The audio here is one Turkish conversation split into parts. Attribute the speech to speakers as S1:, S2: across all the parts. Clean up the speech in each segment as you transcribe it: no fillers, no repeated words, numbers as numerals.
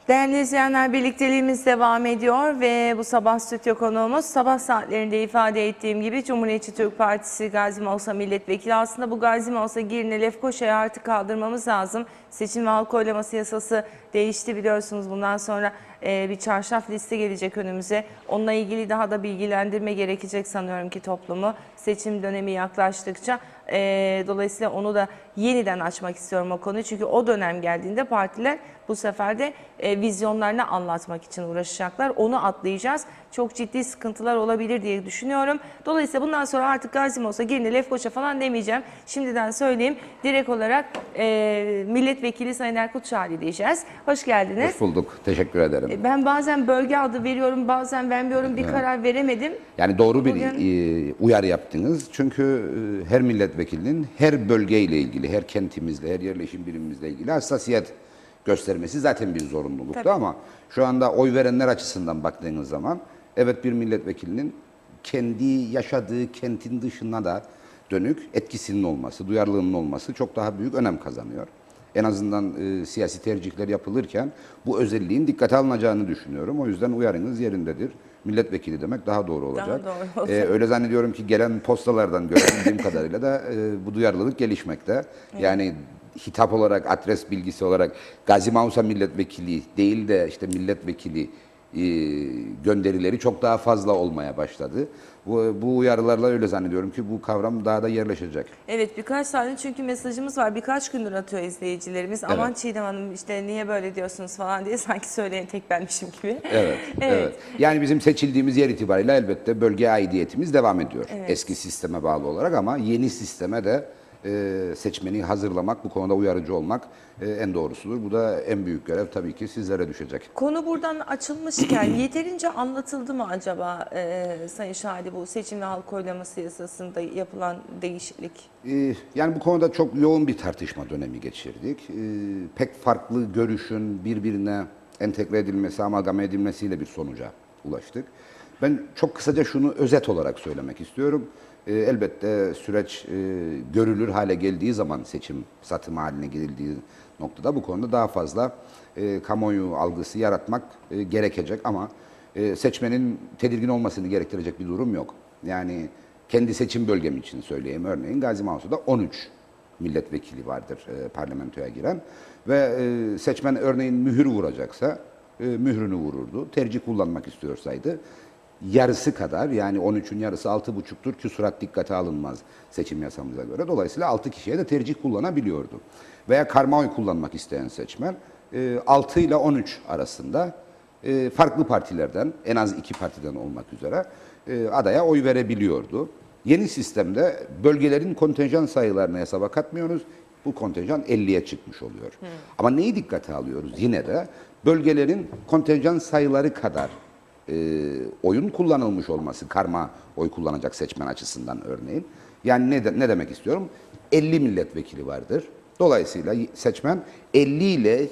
S1: Değerli izleyenler, birlikteliğimiz devam ediyor ve bu sabah stüdyo konuğumuz sabah saatlerinde ifade ettiğim gibi Cumhuriyetçi Türk Partisi Gazi Mausa milletvekili. Aslında bu Gazi Mausa Girne Lefkoşa'yı artık kaldırmamız lazım. Seçim ve halk oylaması yasası değişti biliyorsunuz. Bundan sonra bir çarşaf liste gelecek önümüze. Onunla ilgili daha da bilgilendirme gerekecek sanıyorum ki toplumu. Seçim dönemi yaklaştıkça. Dolayısıyla onu da yeniden açmak istiyorum o konuyu. Çünkü o dönem geldiğinde partiler bu sefer de vizyonlarını anlatmak için uğraşacaklar. Onu atlayacağız. Çok ciddi sıkıntılar olabilir diye düşünüyorum. Dolayısıyla bundan sonra artık Gazi Mausa, Girne, Lefkoşa falan demeyeceğim. Şimdiden söyleyeyim. Direkt olarak milletvekili Sayın Erkut Şahin diyeceğiz. Hoş geldiniz.
S2: Hoş bulduk. Teşekkür ederim.
S1: Ben bazen bölge adı veriyorum, bazen vermiyorum. Bir karar veremedim.
S2: Yani doğru bir
S1: Bugün
S2: uyarı yaptınız. Çünkü her milletvekilinin her bölgeyle ilgili, her kentimizle, her yerleşim birimimizle ilgili hassasiyet göstermesi zaten bir zorunluluktu.
S1: Tabii.
S2: Ama şu anda oy verenler açısından baktığınız zaman evet, bir milletvekilinin kendi yaşadığı kentin dışına da dönük etkisinin olması, duyarlılığının olması çok daha büyük önem kazanıyor. En azından siyasi tercihler yapılırken bu özelliğin dikkate alınacağını düşünüyorum. O yüzden uyarınız yerindedir. Milletvekili demek daha doğru olacak.
S1: Daha doğru olacak.
S2: Öyle zannediyorum ki gelen postalardan görebildiğim kadarıyla da bu duyarlılık gelişmekte. Evet. Yani hitap olarak, adres bilgisi olarak Gazi Mausa milletvekili değil de işte milletvekili gönderileri çok daha fazla olmaya başladı. Bu uyarılarla öyle zannediyorum ki bu kavram daha da yerleşecek.
S1: Evet, birkaç tane çünkü mesajımız var. Birkaç gündür atıyor izleyicilerimiz.
S2: Evet.
S1: Aman Çiğdem Hanım işte niye böyle diyorsunuz falan diye sanki söyleyen tek benmişim gibi.
S2: Evet, evet. Yani bizim seçildiğimiz yer itibariyle elbette bölge aidiyetimiz devam ediyor.
S1: Evet.
S2: Eski sisteme bağlı olarak ama yeni sisteme de seçmeni hazırlamak, bu konuda uyarıcı olmak en doğrusudur. Bu da en büyük görev tabii ki sizlere düşecek.
S1: Konu buradan açılmışken yeterince anlatıldı mı acaba Sayın Şahidi bu seçim ve halk oylaması yasasında yapılan değişiklik?
S2: Yani bu konuda çok yoğun bir tartışma dönemi geçirdik. Pek farklı görüşün birbirine entegre edilmesi, amalgame edilmesiyle bir sonuca ulaştık. Ben çok kısaca şunu özet olarak söylemek istiyorum. Elbette süreç görülür hale geldiği zaman seçim satımı haline geldiği noktada bu konuda daha fazla kamuoyu algısı yaratmak gerekecek ama seçmenin tedirgin olmasını gerektirecek bir durum yok. Yani kendi seçim bölgem için söyleyeyim, örneğin Gazi Mausa'da 13 milletvekili vardır parlamentoya giren ve seçmen örneğin mühür vuracaksa mührünü vururdu. Tercih kullanmak istiyorsaydı yarısı kadar, yani 13'ün yarısı 6,5'tur, küsurat dikkate alınmaz seçim yasamıza göre. Dolayısıyla 6 kişiye de tercih kullanabiliyordu. Veya karma oy kullanmak isteyen seçmen 6 ile 13 arasında farklı partilerden, en az 2 partiden olmak üzere adaya oy verebiliyordu. Yeni sistemde bölgelerin kontenjan sayılarını hesaba katmıyoruz. Bu kontenjan 50'ye çıkmış oluyor. Ama neyi dikkate alıyoruz? Yine de bölgelerin kontenjan sayıları kadar oyun kullanılmış olması, karma oy kullanacak seçmen açısından örneğin. Yani ne demek istiyorum? 50 milletvekili vardır. Dolayısıyla seçmen 50 ile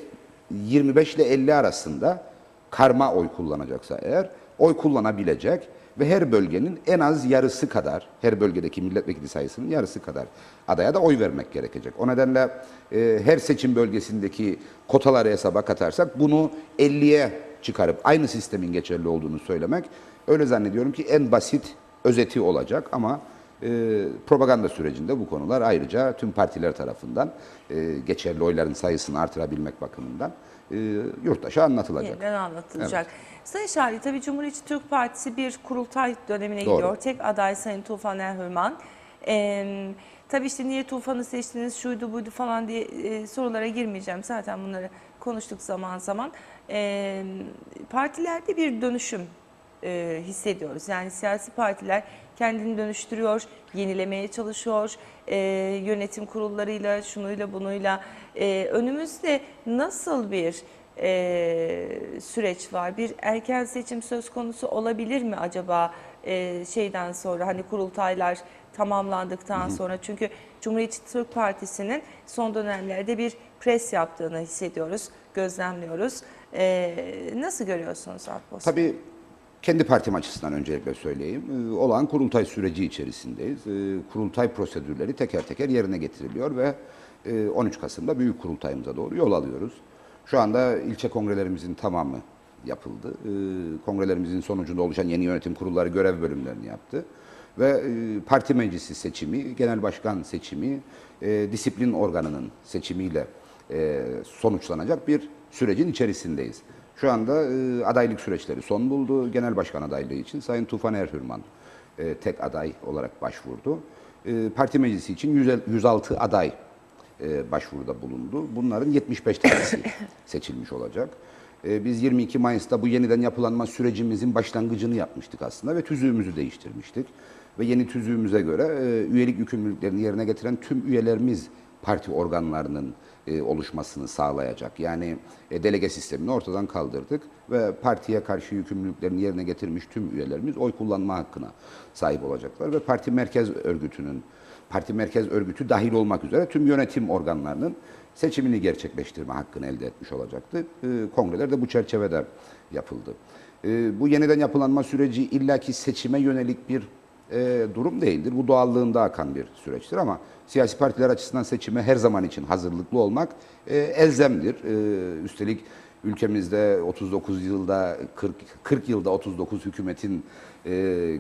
S2: 25 ile 50 arasında karma oy kullanacaksa eğer oy kullanabilecek ve her bölgenin en az yarısı kadar, her bölgedeki milletvekili sayısının yarısı kadar adaya da oy vermek gerekecek. O nedenle her seçim bölgesindeki kotaları hesaba katarsak bunu 50'ye çıkarıp aynı sistemin geçerli olduğunu söylemek öyle zannediyorum ki en basit özeti olacak ama propaganda sürecinde bu konular ayrıca tüm partiler tarafından geçerli oyların sayısını artırabilmek bakımından yurttaşa anlatılacak.
S1: Yeniden anlatılacak.
S2: Evet.
S1: Sayın Şahri, tabii Cumhuriyetçi Türk Partisi bir kurultay dönemine
S2: Doğru.
S1: gidiyor. Tek aday Sayın Tufan Erhürman. Tabii işte niye Tufan'ı seçtiniz, şuydu buydu falan diye sorulara girmeyeceğim. Zaten bunları konuştuk zaman zaman. Partilerde bir dönüşüm hissediyoruz. Yani siyasi partiler kendini dönüştürüyor, yenilemeye çalışıyor, yönetim kurullarıyla, şunuyla bunuyla. Önümüzde nasıl bir süreç var? Bir erken seçim söz konusu olabilir mi acaba şeyden sonra, hani kurultaylar tamamlandıktan sonra? Çünkü Cumhuriyetçi Türk Partisi'nin son dönemlerde bir pres yaptığını hissediyoruz, gözlemliyoruz. Nasıl görüyorsunuz Alpos?
S2: Tabii kendi partim açısından öncelikle söyleyeyim. Olağan kurultay süreci içerisindeyiz. Kurultay prosedürleri teker teker yerine getiriliyor ve 13 Kasım'da büyük kurultayımıza doğru yol alıyoruz. Şu anda ilçe kongrelerimizin tamamı yapıldı. Kongrelerimizin sonucunda oluşan yeni yönetim kurulları görev bölümlerini yaptı. Ve parti meclisi seçimi, genel başkan seçimi, disiplin organının seçimiyle sonuçlanacak bir sürecin içerisindeyiz. Şu anda adaylık süreçleri son buldu. Genel başkan adaylığı için Sayın Tufan Erhürman tek aday olarak başvurdu. Parti meclisi için 106 aday başvuruda bulundu. Bunların 75 tanesi seçilmiş olacak. Biz 22 Mayıs'ta bu yeniden yapılanma sürecimizin başlangıcını yapmıştık aslında ve tüzüğümüzü değiştirmiştik. Ve yeni tüzüğümüze göre üyelik yükümlülüklerini yerine getiren tüm üyelerimiz parti organlarının oluşmasını sağlayacak. Yani delege sistemini ortadan kaldırdık ve partiye karşı yükümlülüklerini yerine getirmiş tüm üyelerimiz oy kullanma hakkına sahip olacaklar ve parti merkez örgütü dahil olmak üzere tüm yönetim organlarının seçimini gerçekleştirme hakkını elde etmiş olacaktı. Kongreler de bu çerçevede yapıldı. Bu yeniden yapılanma süreci illaki seçime yönelik bir durum değildir. Bu doğallığında akan bir süreçtir ama siyasi partiler açısından seçime her zaman için hazırlıklı olmak elzemdir. Üstelik ülkemizde 39 yılda 40 yılda 39 hükümetin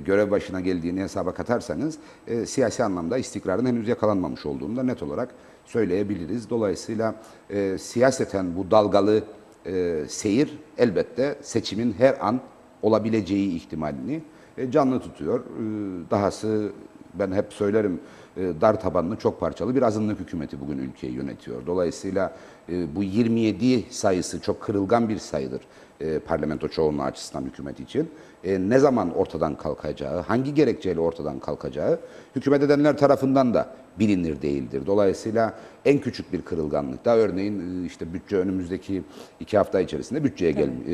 S2: görev başına geldiğini hesaba katarsanız siyasi anlamda istikrarın henüz yakalanmamış olduğunu da net olarak söyleyebiliriz. Dolayısıyla siyaseten bu dalgalı seyir elbette seçimin her an olabileceği ihtimalini canlı tutuyor. Dahası ben hep söylerim dar tabanlı çok parçalı bir azınlık hükümeti bugün ülkeyi yönetiyor. Dolayısıyla bu 27 sayısı çok kırılgan bir sayıdır parlamento çoğunluğu açısından hükümet için. Ne zaman ortadan kalkacağı, hangi gerekçeyle ortadan kalkacağı hükümet edenler tarafından da bilinir değildir. Dolayısıyla en küçük bir kırılganlıkta örneğin işte bütçe önümüzdeki 2 hafta içerisinde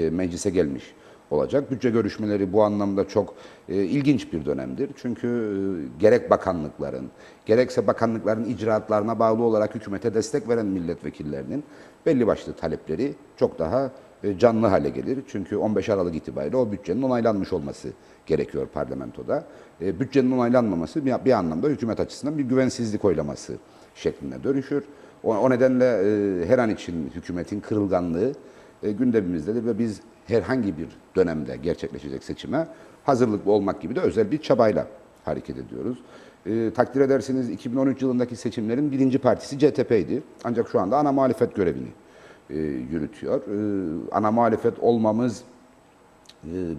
S2: meclise gelmiş olacak. Bütçe görüşmeleri bu anlamda çok ilginç bir dönemdir. Çünkü gerek bakanlıkların, gerekse bakanlıkların icraatlarına bağlı olarak hükümete destek veren milletvekillerinin belli başlı talepleri çok daha canlı hale gelir. Çünkü 15 Aralık itibariyle o bütçenin onaylanmış olması gerekiyor parlamentoda. Bütçenin onaylanmaması bir anlamda hükümet açısından bir güvensizlik oylaması şekline dönüşür. O nedenle her an için hükümetin kırılganlığı gündemimizdedir ve biz herhangi bir dönemde gerçekleşecek seçime hazırlıklı olmak gibi de özel bir çabayla hareket ediyoruz. Takdir edersiniz 2013 yılındaki seçimlerin birinci partisi CTP'ydi. Ancak şu anda ana muhalefet görevini yürütüyor. Ana muhalefet olmamız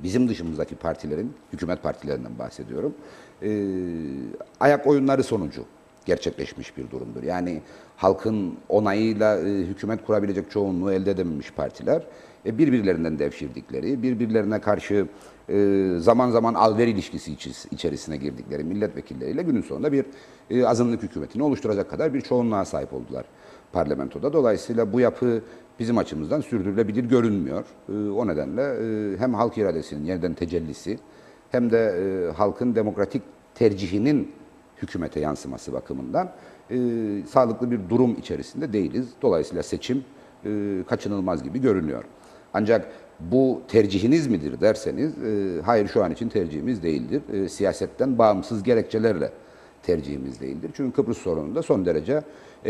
S2: bizim dışımızdaki partilerin, hükümet partilerinden bahsediyorum, ayak oyunları sonucu gerçekleşmiş bir durumdur. Yani halkın onayıyla hükümet kurabilecek çoğunluğu elde edememiş partiler birbirlerinden devşirdikleri, birbirlerine karşı zaman zaman al-ver ilişkisi içerisine girdikleri milletvekilleriyle günün sonunda bir azınlık hükümetini oluşturacak kadar bir çoğunluğa sahip oldular parlamentoda. Dolayısıyla bu yapı bizim açımızdan sürdürülebilir görünmüyor. O nedenle hem halk iradesinin yeniden tecellisi hem de halkın demokratik tercihinin hükümete yansıması bakımından sağlıklı bir durum içerisinde değiliz. Dolayısıyla seçim kaçınılmaz gibi görünüyor. Ancak bu tercihiniz midir derseniz, hayır şu an için tercihimiz değildir. Siyasetten bağımsız gerekçelerle tercihimiz değildir. Çünkü Kıbrıs sorununda son derece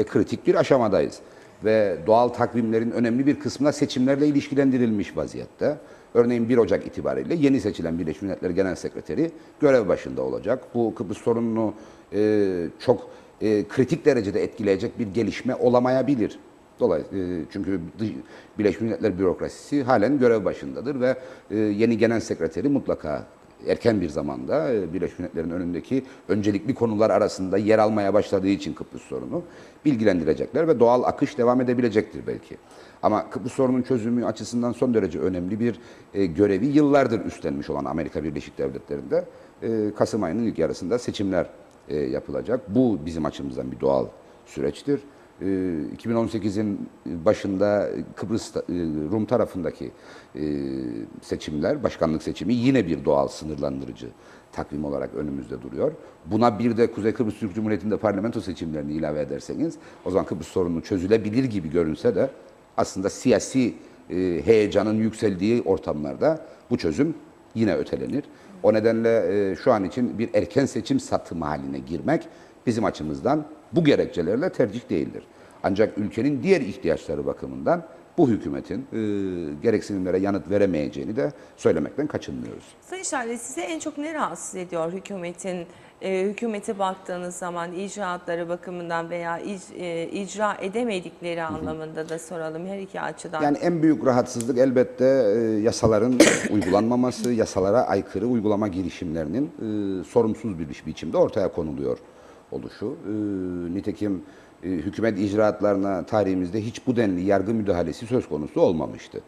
S2: kritik bir aşamadayız. Ve doğal takvimlerin önemli bir kısmına seçimlerle ilişkilendirilmiş vaziyette. Örneğin 1 Ocak itibariyle yeni seçilen Birleşmiş Milletler Genel Sekreteri görev başında olacak. Bu Kıbrıs sorununu çok kritik derecede etkileyecek bir gelişme olamayabilir. Dolayısıyla çünkü Birleşmiş Milletler bürokrasisi halen görev başındadır ve yeni genel sekreteri mutlaka erken bir zamanda Birleşmiş Milletler'in önündeki öncelikli konular arasında yer almaya başladığı için Kıbrıs sorunu bilgilendirecekler ve doğal akış devam edebilecektir belki. Ama Kıbrıs sorunun çözümü açısından son derece önemli bir görevi yıllardır üstlenmiş olan Amerika Birleşik Devletleri'nde Kasım ayının ilk yarısında seçimler yapılacak. Bu bizim açımızdan bir doğal süreçtir. 2018'in başında Kıbrıs Rum tarafındaki seçimler, başkanlık seçimi yine bir doğal sınırlandırıcı takvim olarak önümüzde duruyor. Buna bir de Kuzey Kıbrıs Türk Cumhuriyeti'nde parlamento seçimlerini ilave ederseniz o zaman Kıbrıs sorunu çözülebilir gibi görünse de aslında siyasi heyecanın yükseldiği ortamlarda bu çözüm yine ötelenir. O nedenle şu an için bir erken seçim satımı haline girmek bizim açımızdan bu gerekçelerle tercih değildir. Ancak ülkenin diğer ihtiyaçları bakımından bu hükümetin gereksinimlere yanıt veremeyeceğini de söylemekten kaçınmıyoruz.
S1: Sayın Şahin, size en çok ne rahatsız ediyor hükümete baktığınız zaman icraatları bakımından veya icra edemedikleri anlamında da soralım her iki açıdan.
S2: Yani en büyük rahatsızlık elbette yasaların uygulanmaması, yasalara aykırı uygulama girişimlerinin sorumsuz bir biçimde ortaya konuluyor oluşu. Nitekim hükümet icraatlarına tarihimizde hiç bu denli yargı müdahalesi söz konusu olmamıştı.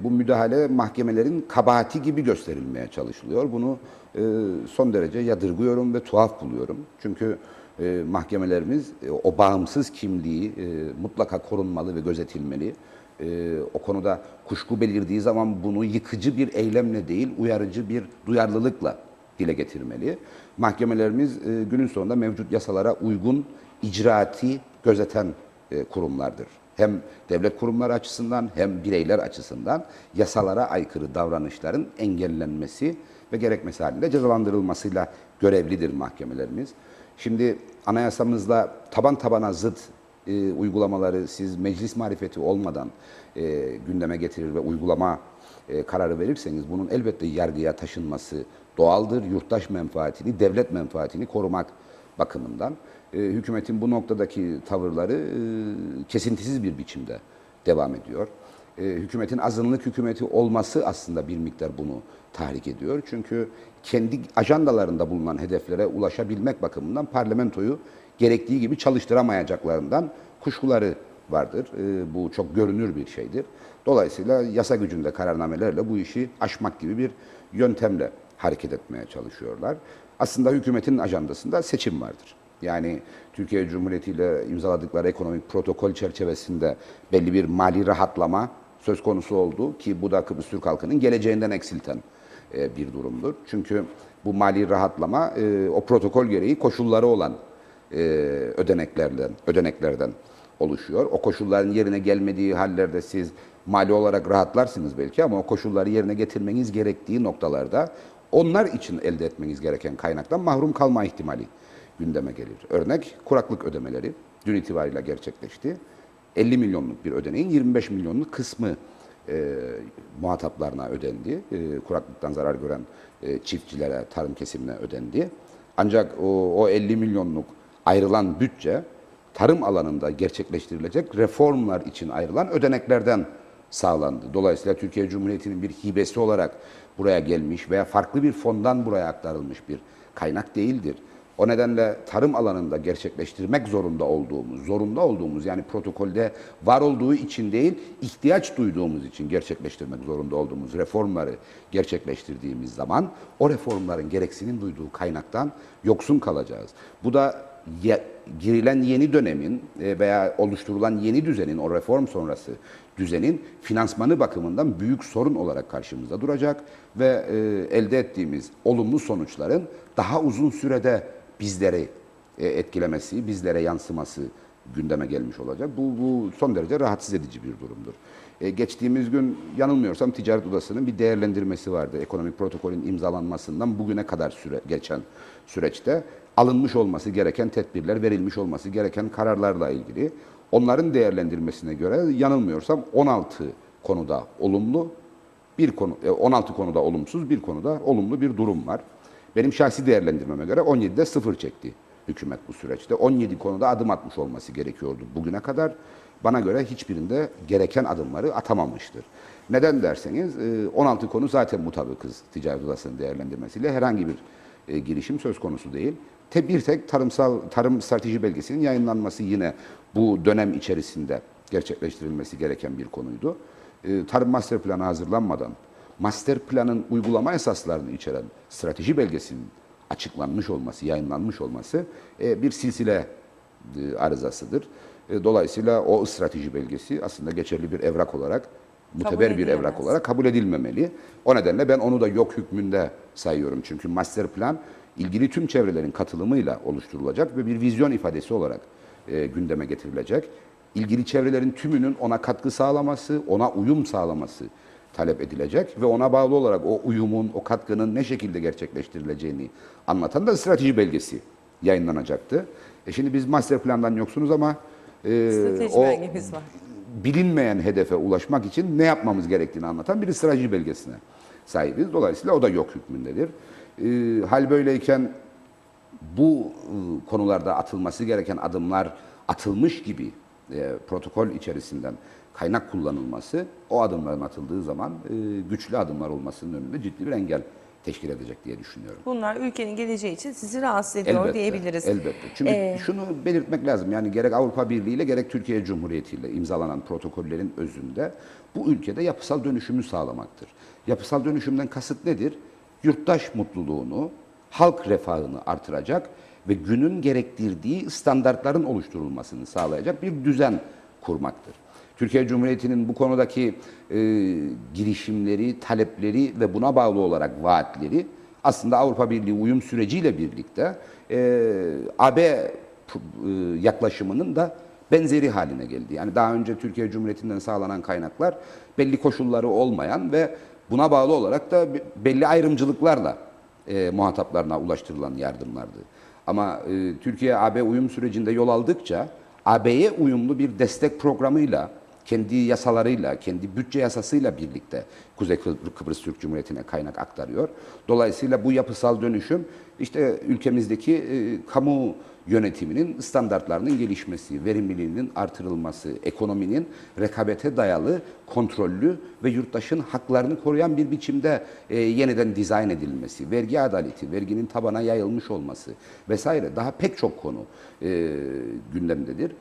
S2: Bu müdahale mahkemelerin kabahati gibi gösterilmeye çalışılıyor. Bunu son derece yadırgıyorum ve tuhaf buluyorum. Çünkü mahkemelerimiz o bağımsız kimliği mutlaka korunmalı ve gözetilmeli. O konuda kuşku belirdiği zaman bunu yıkıcı bir eylemle değil, uyarıcı bir duyarlılıkla dile getirmeli. Mahkemelerimiz günün sonunda mevcut yasalara uygun icraati gözeten kurumlardır. Hem devlet kurumları açısından hem bireyler açısından yasalara aykırı davranışların engellenmesi ve gerekmesi halinde cezalandırılmasıyla görevlidir mahkemelerimiz. Şimdi anayasamızla taban tabana zıt uygulamaları siz meclis marifeti olmadan gündeme getirir ve uygulama kararı verirseniz bunun elbette yargıya taşınması doğaldır. Yurttaş menfaatini, devlet menfaatini korumak bakımından. Hükümetin bu noktadaki tavırları kesintisiz bir biçimde devam ediyor. Hükümetin azınlık hükümeti olması aslında bir miktar bunu tahrik ediyor. Çünkü kendi ajandalarında bulunan hedeflere ulaşabilmek bakımından parlamentoyu gerektiği gibi çalıştıramayacaklarından kuşkuları vardır. Bu çok görünür bir şeydir. Dolayısıyla yasa gücünde kararnamelerle bu işi aşmak gibi bir yöntemle hareket etmeye çalışıyorlar. Aslında hükümetin ajandasında seçim vardır. Yani Türkiye Cumhuriyeti ile imzaladıkları ekonomik protokol çerçevesinde belli bir mali rahatlama söz konusu oldu ki bu da Kıbrıs Türk halkının geleceğinden eksilten bir durumdur. Çünkü bu mali rahatlama o protokol gereği koşulları olan ödeneklerden oluşuyor. O koşulların yerine gelmediği hallerde siz mali olarak rahatlarsınız belki ama o koşulları yerine getirmeniz gerektiği noktalarda onlar için elde etmeniz gereken kaynaktan mahrum kalma ihtimali gündeme gelir. Örnek kuraklık ödemeleri dün itibariyle gerçekleşti. 50 milyonluk bir ödeneğin 25 milyonluk kısmı muhataplarına ödendi. Kuraklıktan zarar gören çiftçilere, tarım kesimine ödendi. Ancak o 50 milyonluk ayrılan bütçe tarım alanında gerçekleştirilecek reformlar için ayrılan ödeneklerden sağlandı. Dolayısıyla Türkiye Cumhuriyeti'nin bir hibesi olarak buraya gelmiş veya farklı bir fondan buraya aktarılmış bir kaynak değildir. O nedenle tarım alanında gerçekleştirmek zorunda olduğumuz yani protokolde var olduğu için değil, ihtiyaç duyduğumuz için gerçekleştirmek zorunda olduğumuz reformları gerçekleştirdiğimiz zaman o reformların gereksinim duyduğu kaynaktan yoksun kalacağız. Bu da girilen yeni dönemin veya oluşturulan yeni düzenin, o reform sonrası düzenin finansmanı bakımından büyük sorun olarak karşımızda duracak ve elde ettiğimiz olumlu sonuçların daha uzun sürede bizleri etkilemesi, bizlere yansıması gündeme gelmiş olacak. Bu son derece rahatsız edici bir durumdur. Geçtiğimiz gün yanılmıyorsam Ticaret Odası'nın bir değerlendirmesi vardı. Ekonomik protokolün imzalanmasından bugüne kadar geçen süreçte alınmış olması gereken tedbirler, verilmiş olması gereken kararlarla ilgili. Onların değerlendirmesine göre yanılmıyorsam 16 konuda olumlu, 16 konuda olumsuz, bir konuda olumlu bir durum var. Benim şahsi değerlendirmeme göre 17'de sıfır çekti hükümet bu süreçte. 17 konuda adım atmış olması gerekiyordu bugüne kadar. Bana göre hiçbirinde gereken adımları atamamıştır. Neden derseniz 16 konu zaten mutabıkız Ticaret Odası'nın değerlendirmesiyle. Herhangi bir girişim söz konusu değil. Bir tek tarım strateji belgesinin yayınlanması yine bu dönem içerisinde gerçekleştirilmesi gereken bir konuydu. Tarım master planı hazırlanmadan master planın uygulama esaslarını içeren strateji belgesinin açıklanmış olması, yayınlanmış olması bir silsile arızasıdır. Dolayısıyla o strateji belgesi aslında geçerli bir evrak olarak, muteber bir evrak olarak kabul edilmemeli. O nedenle ben onu da yok hükmünde sayıyorum. Çünkü master plan ilgili tüm çevrelerin katılımıyla oluşturulacak ve bir vizyon ifadesi olarak gündeme getirilecek. İlgili çevrelerin tümünün ona katkı sağlaması, ona uyum sağlaması talep edilecek ve ona bağlı olarak o uyumun, o katkının ne şekilde gerçekleştirileceğini anlatan da strateji belgesi yayınlanacaktı. Şimdi biz master plandan yoksunuz ama
S1: strateji belgemiz var.
S2: bilinmeyen hedefe ulaşmak için ne yapmamız gerektiğini anlatan bir strateji belgesine sahibiz. Dolayısıyla o da yok hükmündedir. Hal böyleyken bu konularda atılması gereken adımlar atılmış gibi protokol içerisinden kaynak kullanılması, o adımların atıldığı zaman güçlü adımlar olmasının önünde ciddi bir engel teşkil edecek diye düşünüyorum.
S1: Bunlar ülkenin geleceği için sizi rahatsız ediyor diyebiliriz.
S2: Elbette. Çünkü şunu belirtmek lazım. Yani gerek Avrupa Birliği ile gerek Türkiye Cumhuriyeti ile imzalanan protokollerin özünde bu ülkede yapısal dönüşümü sağlamaktır. Yapısal dönüşümden kasıt nedir? Yurttaş mutluluğunu, halk refahını artıracak ve günün gerektirdiği standartların oluşturulmasını sağlayacak bir düzen kurmaktır. Türkiye Cumhuriyeti'nin bu konudaki girişimleri, talepleri ve buna bağlı olarak vaatleri aslında Avrupa Birliği uyum süreciyle birlikte AB yaklaşımının da benzeri haline geldi. Yani daha önce Türkiye Cumhuriyeti'nden sağlanan kaynaklar belli koşulları olmayan ve buna bağlı olarak da belli ayrımcılıklarla muhataplarına ulaştırılan yardımlardı. Ama Türkiye AB uyum sürecinde yol aldıkça AB'ye uyumlu bir destek programıyla, kendi yasalarıyla, kendi bütçe yasasıyla birlikte Kuzey Kıbrıs Türk Cumhuriyeti'ne kaynak aktarıyor. Dolayısıyla bu yapısal dönüşüm işte ülkemizdeki kamu yönetiminin standartlarının gelişmesi, verimliliğinin artırılması, ekonominin rekabete dayalı, kontrollü ve yurttaşın haklarını koruyan bir biçimde yeniden dizayn edilmesi, vergi adaleti, verginin tabana yayılmış olması vesaire daha pek çok konu gündemdedir.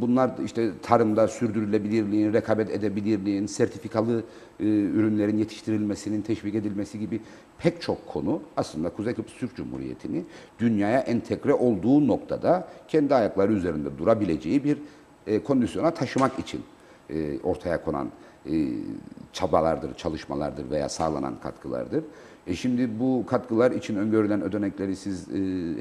S2: Bunlar işte tarımda sürdürülebilirliğin, rekabet edebilirliğin, sertifikalı ürünlerin yetiştirilmesinin teşvik edilmesi gibi pek çok konu aslında Kuzey Kıbrıs Türk Cumhuriyeti'ni dünyaya entegre olduğu noktada kendi ayakları üzerinde durabileceği bir kondisyona taşımak için ortaya konan çabalardır, çalışmalardır veya sağlanan katkılardır. Şimdi bu katkılar için öngörülen ödenekleri siz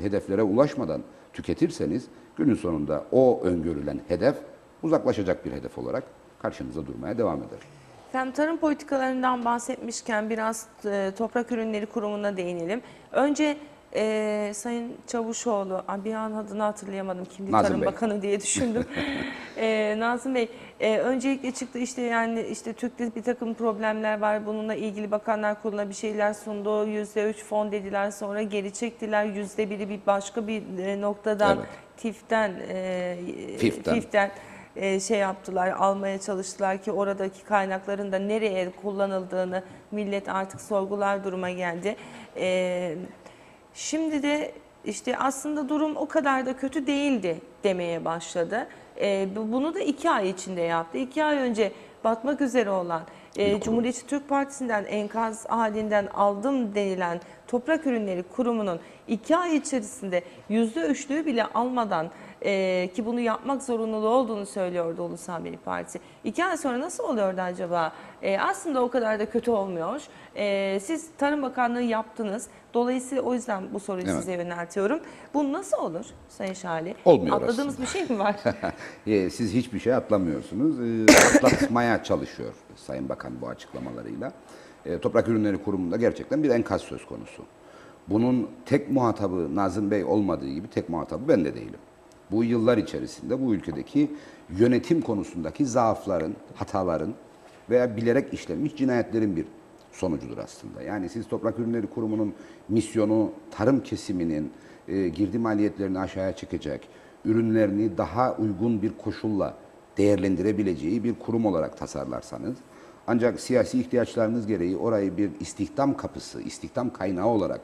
S2: hedeflere ulaşmadan tüketirseniz günün sonunda o öngörülen hedef uzaklaşacak bir hedef olarak karşınıza durmaya devam eder.
S1: Efendim, tarım politikalarından bahsetmişken biraz Toprak Ürünleri Kurumu'na değinelim. Önce Sayın Çavuşoğlu, bir an adını hatırlayamadım, kimdi
S2: Nazım
S1: Tarım
S2: Bey.
S1: Bakanı diye düşündüm. Nazım Bey, öncelikle çıktı işte, yani işte Türk'te bir takım problemler var. Bununla ilgili Bakanlar Kurulu'na bir şeyler sundu. %3 fon dediler, sonra geri çektiler. %1'i bir başka bir noktadan,
S2: Evet.
S1: FİF'ten şey yaptılar, almaya çalıştılar ki oradaki kaynakların da nereye kullanıldığını millet artık sorgular duruma geldi. Şimdi de işte aslında durum o kadar da kötü değildi demeye başladı. Bunu da 2 ay içinde yaptı. 2 ay önce batmak üzere olan Cumhuriyetçi Türk Partisi'nden enkaz halinden aldım denilen Toprak Ürünleri Kurumu'nun 2 ay içerisinde %3'lüğü bile almadan ki bunu yapmak zorunluluğu olduğunu söylüyordu Ulusal Birlik Partisi. 2 ay sonra nasıl oluyordu acaba? Aslında o kadar da kötü olmuyor. Siz Tarım Bakanlığı yaptınız. Dolayısıyla o yüzden bu soruyu size yöneltiyorum. Bu nasıl olur Sayın Şahli?
S2: Olmuyor
S1: Atladığımız
S2: aslında.
S1: bir şey mi var?
S2: Siz hiçbir şey atlamıyorsunuz. Atlatmaya çalışıyor Sayın Bakan bu açıklamalarıyla. Toprak Ürünleri Kurumu'nda gerçekten bir enkaz söz konusu. Bunun tek muhatabı Nazım Bey olmadığı gibi tek muhatabı ben de değilim. Bu yıllar içerisinde bu ülkedeki yönetim konusundaki zaafların, hataların veya bilerek işlenmiş cinayetlerin bir sonucudur aslında. Yani siz Toprak Ürünleri Kurumu'nun misyonu tarım kesiminin girdi maliyetlerini aşağıya çekecek, ürünlerini daha uygun bir koşulla değerlendirebileceği bir kurum olarak tasarlarsanız, ancak siyasi ihtiyaçlarınız gereği orayı bir istihdam kapısı, istihdam kaynağı olarak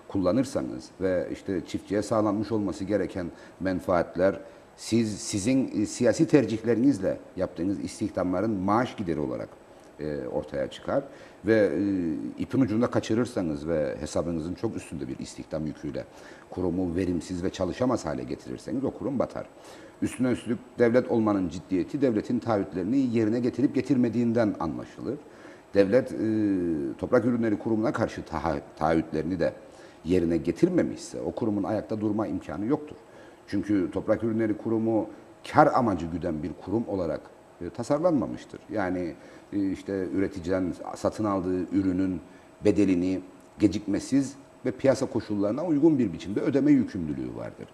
S2: kullanırsanız ve işte çiftçiye sağlanmış olması gereken menfaatler sizin siyasi tercihlerinizle yaptığınız istihdamların maaş gideri olarak ortaya çıkar ve ipin ucunda kaçırırsanız ve hesabınızın çok üstünde bir istihdam yüküyle kurumu verimsiz ve çalışamaz hale getirirseniz o kurum batar. Üstüne üstlük devlet olmanın ciddiyeti devletin taahhütlerini yerine getirip getirmediğinden anlaşılır. Devlet Toprak Ürünleri Kurumu'na karşı taahhütlerini de yerine getirmemişse o kurumun ayakta durma imkanı yoktur. Çünkü Toprak Ürünleri Kurumu kar amacı güden bir kurum olarak tasarlanmamıştır. Yani işte üreticiden satın aldığı ürünün bedelini gecikmesiz ve piyasa koşullarına uygun bir biçimde ödeme yükümlülüğü vardır.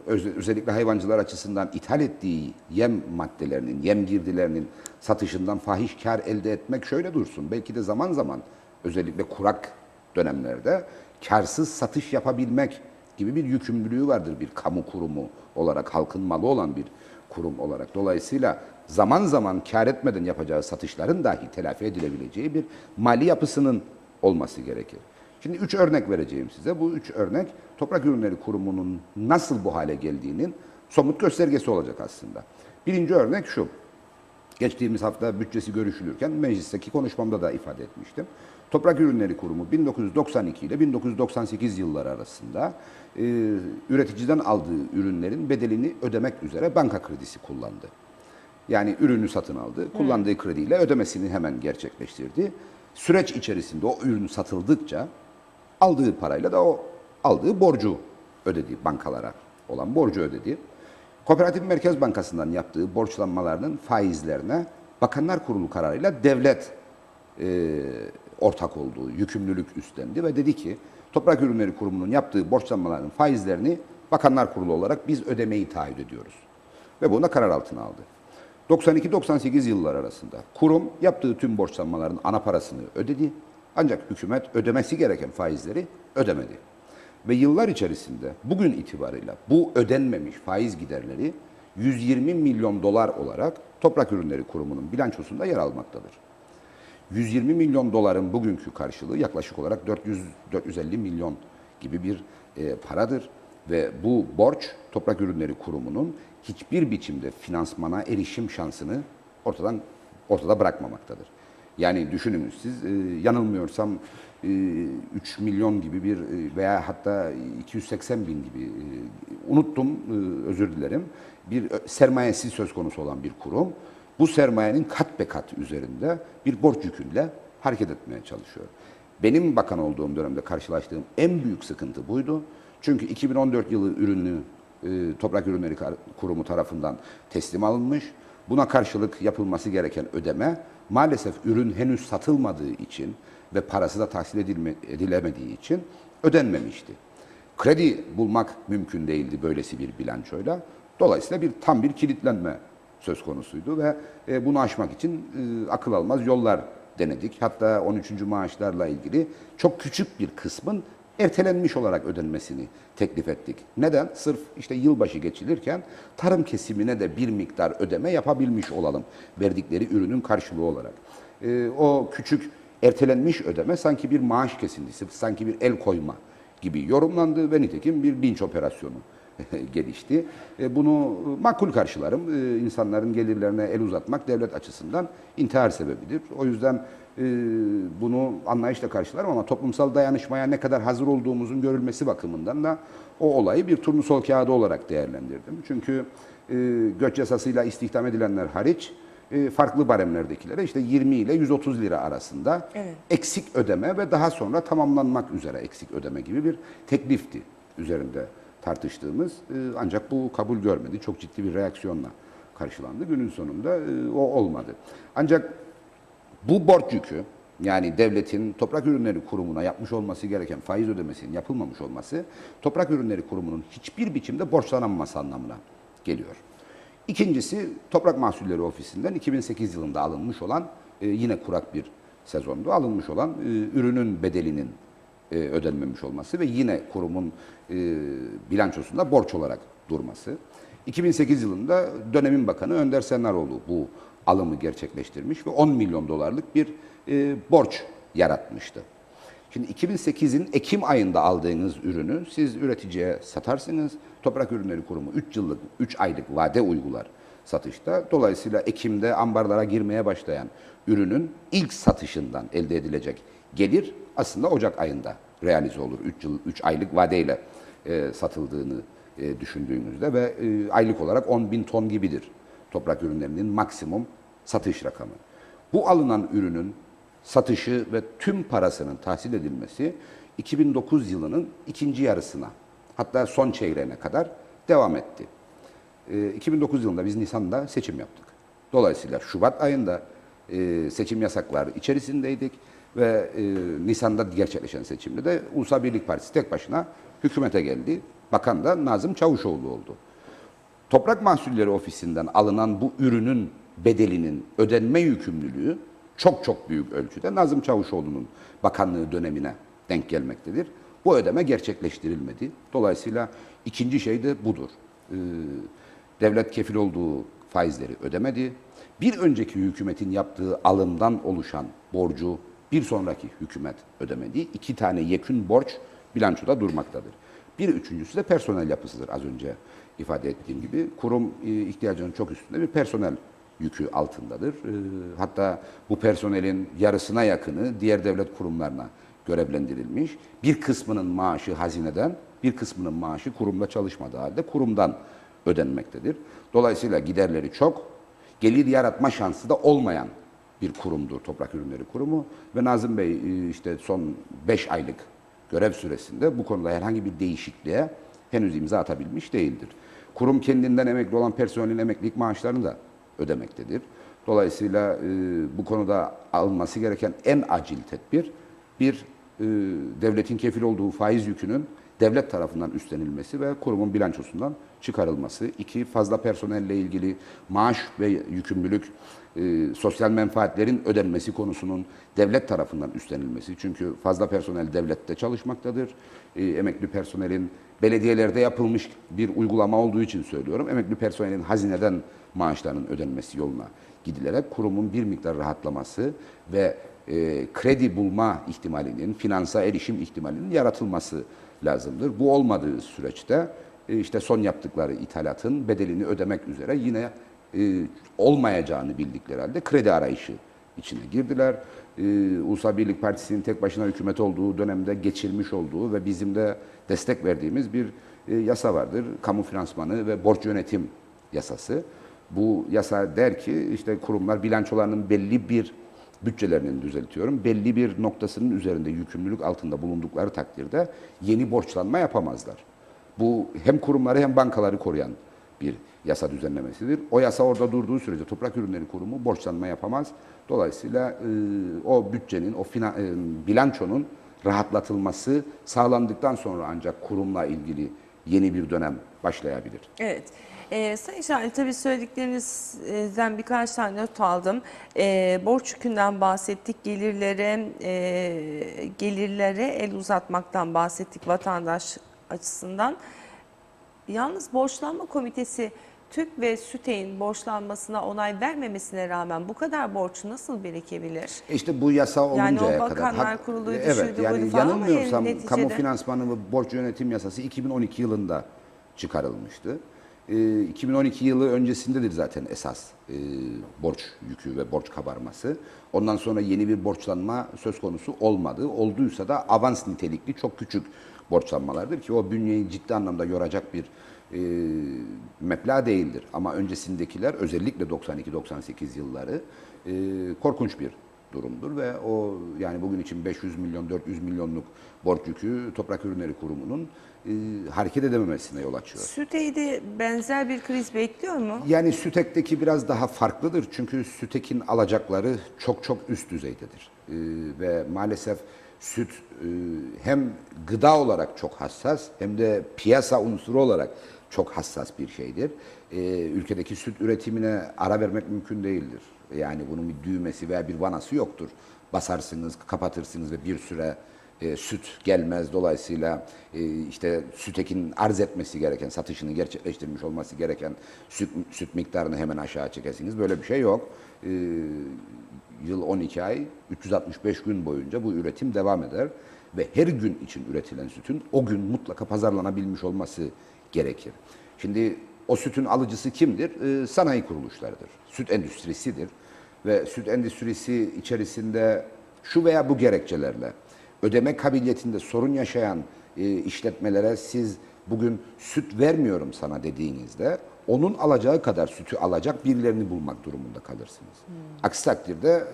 S2: özellikle hayvancılar açısından ithal ettiği yem maddelerinin, yem girdilerinin satışından fahiş kar elde etmek şöyle dursun. Belki de zaman zaman özellikle kurak dönemlerde karsız satış yapabilmek gibi bir yükümlülüğü vardır bir kamu kurumu olarak, halkın malı olan bir kurum olarak. Dolayısıyla zaman zaman kar etmeden yapacağı satışların dahi telafi edilebileceği bir mali yapısının olması gerekir. Şimdi 3 örnek vereceğim size. Bu 3 örnek Toprak Ürünleri Kurumu'nun nasıl bu hale geldiğinin somut göstergesi olacak aslında. Birinci örnek şu. Geçtiğimiz hafta bütçesi görüşülürken meclisteki konuşmamda da ifade etmiştim. Toprak Ürünleri Kurumu 1992 ile 1998 yılları arasında üreticiden aldığı ürünlerin bedelini ödemek üzere banka kredisi kullandı. Yani ürünü satın aldı, kullandığı krediyle ödemesini hemen gerçekleştirdi. Süreç içerisinde o ürün satıldıkça aldığı parayla da o aldığı borcu ödedi, bankalara olan borcu ödedi. Kooperatif Merkez Bankası'ndan yaptığı borçlanmalarının faizlerine Bakanlar Kurulu kararıyla devlet ortak olduğu, yükümlülük üstlendi ve dedi ki Toprak Ürünleri Kurumu'nun yaptığı borçlanmaların faizlerini Bakanlar Kurulu olarak biz ödemeyi taahhüt ediyoruz. Ve bunu da karar altına aldı. 92-98 yıllar arasında kurum yaptığı tüm borçlanmaların ana parasını ödedi. Ancak hükümet ödemesi gereken faizleri ödemedi. Ve yıllar içerisinde bugün itibarıyla bu ödenmemiş faiz giderleri 120 milyon dolar olarak Toprak Ürünleri Kurumu'nun bilançosunda yer almaktadır. 120 milyon doların bugünkü karşılığı yaklaşık olarak 400-450 milyon gibi bir paradır. Ve bu borç Toprak Ürünleri Kurumu'nun hiçbir biçimde finansmana erişim şansını ortada bırakmamaktadır. Yani düşününüz siz yanılmıyorsam 3 milyon gibi bir veya hatta 280 bin gibi unuttum özür dilerim bir sermayesi söz konusu olan bir kurum bu sermayenin kat be kat üzerinde bir borç yüküyle hareket etmeye çalışıyor. Benim bakan olduğum dönemde karşılaştığım en büyük sıkıntı buydu. Çünkü 2014 yılı ürünü Toprak Ürünleri Kurumu tarafından teslim alınmış. Buna karşılık yapılması gereken ödeme maalesef ürün henüz satılmadığı için ve parası da tahsil edilemediği için ödenmemişti. Kredi bulmak mümkün değildi böylesi bir bilançoyla. Dolayısıyla tam bir kilitlenme söz konusuydu ve bunu aşmak için akıl almaz yollar denedik. Hatta 13. maaşlarla ilgili çok küçük bir kısmın ertelenmiş olarak ödenmesini teklif ettik. Neden? Sırf işte yılbaşı geçilirken tarım kesimine de bir miktar ödeme yapabilmiş olalım verdikleri ürünün karşılığı olarak. O küçük ertelenmiş ödeme sanki bir maaş kesintisi, sanki bir el koyma gibi yorumlandı ve nitekim bir linç operasyonu gelişti. Bunu makul karşılarım. İnsanların gelirlerine el uzatmak devlet açısından intihar sebebidir. O yüzden bunu anlayışla karşılarım ama toplumsal dayanışmaya ne kadar hazır olduğumuzun görülmesi bakımından da o olayı bir turnusol kağıdı olarak değerlendirdim. Çünkü göç yasasıyla istihdam edilenler hariç farklı baremlerdekilere işte 20 ile 130 lira arasında eksik ödeme ve daha sonra tamamlanmak üzere eksik ödeme gibi bir teklifti üzerinde tartıştığımız ancak bu kabul görmedi. Çok ciddi bir reaksiyonla karşılandı. Günün sonunda o olmadı. Ancak bu borç yükü yani devletin Toprak Ürünleri Kurumu'na yapmış olması gereken faiz ödemesinin yapılmamış olması Toprak Ürünleri Kurumu'nun hiçbir biçimde borçlanamaması anlamına geliyor. İkincisi Toprak Mahsulleri Ofisi'nden 2008 yılında alınmış olan yine kurak bir sezondu alınmış olan ürünün bedelinin ödenmemiş olması ve yine kurumun bilançosunda borç olarak durması. 2008 yılında dönemin bakanı Önder Senaroğlu bu alımı gerçekleştirmiş ve 10 milyon dolarlık bir borç yaratmıştı. Şimdi 2008'in Ekim ayında aldığınız ürünü siz üreticiye satarsınız. Toprak Ürünleri Kurumu 3 aylık vade uygular satışta. Dolayısıyla Ekim'de ambarlara girmeye başlayan ürünün ilk satışından elde edilecek gelir aslında Ocak ayında realize olur. 3 aylık vadeyle satıldığını düşündüğünüzde ve aylık olarak 10 bin ton gibidir toprak ürünlerinin maksimum satış rakamı. Bu alınan ürünün satışı ve tüm parasının tahsil edilmesi 2009 yılının ikinci yarısına hatta son çeyreğine kadar devam etti. 2009 yılında biz Nisan'da seçim yaptık. Dolayısıyla Şubat ayında seçim yasakları içerisindeydik ve Nisan'da gerçekleşen seçimde de Ulusal Birlik Partisi tek başına hükümete geldi. Bakan da Nazım Çavuşoğlu oldu. Toprak Mahsulleri Ofisi'nden alınan bu ürünün bedelinin ödenme yükümlülüğü çok çok büyük ölçüde Nazım Çavuşoğlu'nun bakanlığı dönemine denk gelmektedir. Bu ödeme gerçekleştirilmedi. Dolayısıyla ikinci şey de budur. Devlet kefil olduğu faizleri ödemedi. Bir önceki hükümetin yaptığı alımdan oluşan borcu bir sonraki hükümet ödemedi. İki tane yekün borç bilançoda durmaktadır. Bir üçüncüsü de personel yapısıdır, az önce ifade ettiğim gibi. Kurum ihtiyacının çok üstünde bir personel yükü altındadır. Hatta bu personelin yarısına yakını diğer devlet kurumlarına görevlendirilmiş. Bir kısmının maaşı hazineden, bir kısmının maaşı kurumda çalışmadığı halde kurumdan ödenmektedir. Dolayısıyla giderleri çok, gelir yaratma şansı da olmayan bir kurumdur Toprak Ürünleri Kurumu. Ve Nazım Bey işte son 5 aylık görev süresinde bu konuda herhangi bir değişikliğe henüz imza atabilmiş değildir. Kurum kendinden emekli olan personelin emeklilik maaşlarını da ödemektedir. Dolayısıyla bu konuda alınması gereken en acil tedbir devletin kefil olduğu faiz yükünün devlet tarafından üstlenilmesi ve kurumun bilançosundan çıkarılması. 2, fazla personelle ilgili maaş ve yükümlülük, sosyal menfaatlerin ödenmesi konusunun devlet tarafından üstlenilmesi. Çünkü fazla personel devlette çalışmaktadır. Emekli personelin belediyelerde yapılmış bir uygulama olduğu için söylüyorum. Emekli personelin hazineden maaşlarının ödenmesi yoluna gidilerek kurumun bir miktar rahatlaması ve kredi bulma ihtimalinin, finansa erişim ihtimalinin yaratılması lazımdır. Bu olmadığı süreçte işte son yaptıkları ithalatın bedelini ödemek üzere yine olmayacağını bildikleri halde kredi arayışı içine girdiler. Ulusal Birlik Partisi'nin tek başına hükümet olduğu dönemde geçirmiş olduğu ve bizim de destek verdiğimiz bir yasa vardır. Kamu finansmanı ve borç yönetim yasası. Bu yasa der ki işte kurumlar bilançolarının belli bir bütçelerinin düzeltiyorum, belli bir noktasının üzerinde yükümlülük altında bulundukları takdirde yeni borçlanma yapamazlar. Bu hem kurumları hem bankaları koruyan bir yasa düzenlemesidir. O yasa orada durduğu sürece Toprak Ürünleri Kurumu borçlanma yapamaz. Dolayısıyla o bütçenin, o bilançonun rahatlatılması sağlandıktan sonra ancak kurumla ilgili yeni bir dönem başlayabilir.
S1: Evet. Sayın Şahin, tabii söylediklerinizden birkaç tane not aldım. Borç yükünden bahsettik, gelirlere el uzatmaktan bahsettik vatandaş açısından. Yalnız borçlanma komitesi TÜK ve SÜTE'nin borçlanmasına onay vermemesine rağmen bu kadar borç nasıl birikebilir?
S2: İşte bu yasa oluncaya
S1: Yani o
S2: kadar.
S1: bakanlar kurulu
S2: Evet,
S1: düşürdü
S2: yani
S1: falan ama
S2: yanılmıyorsam
S1: neticede...
S2: kamu finansmanı ve borç yönetim yasası 2012 yılında çıkarılmıştı. 2012 yılı öncesindedir zaten esas borç yükü ve borç kabarması. Ondan sonra yeni bir borçlanma söz konusu olmadı. Olduysa da avans nitelikli çok küçük borçlanmalardır ki o bünyeyi ciddi anlamda yoracak bir meblağ değildir. Ama öncesindekiler özellikle 92-98 yılları korkunç bir durumdur ve o yani bugün için 500 milyon 400 milyonluk borç yükü Toprak Ürünleri Kurumu'nun hareket edememesine yol açıyor.
S1: SÜTE'de benzer bir kriz bekliyor mu?
S2: Yani SÜTEK'teki biraz daha farklıdır çünkü SÜTEK'in alacakları çok çok üst düzeydedir. Ve maalesef süt hem gıda olarak çok hassas hem de piyasa unsuru olarak çok hassas bir şeydir. Ülkedeki süt üretimine ara vermek mümkün değildir. Yani bunun bir düğmesi veya bir vanası yoktur. Basarsınız, kapatırsınız ve bir süre süt gelmez. Dolayısıyla işte SÜTEK'in arz etmesi gereken, satışını gerçekleştirmiş olması gereken süt miktarını hemen aşağı çekersiniz. Böyle bir şey yok. Yıl 12 ay, 365 gün boyunca bu üretim devam eder. Ve her gün için üretilen sütün o gün mutlaka pazarlanabilmiş olması gerekir. Şimdi o sütün alıcısı kimdir? Sanayi kuruluşlarıdır. Süt endüstrisidir. Ve süt endüstrisi içerisinde şu veya bu gerekçelerle ödeme kabiliyetinde sorun yaşayan işletmelere siz bugün süt vermiyorum sana dediğinizde onun alacağı kadar sütü alacak birilerini bulmak durumunda kalırsınız. Aksi takdirde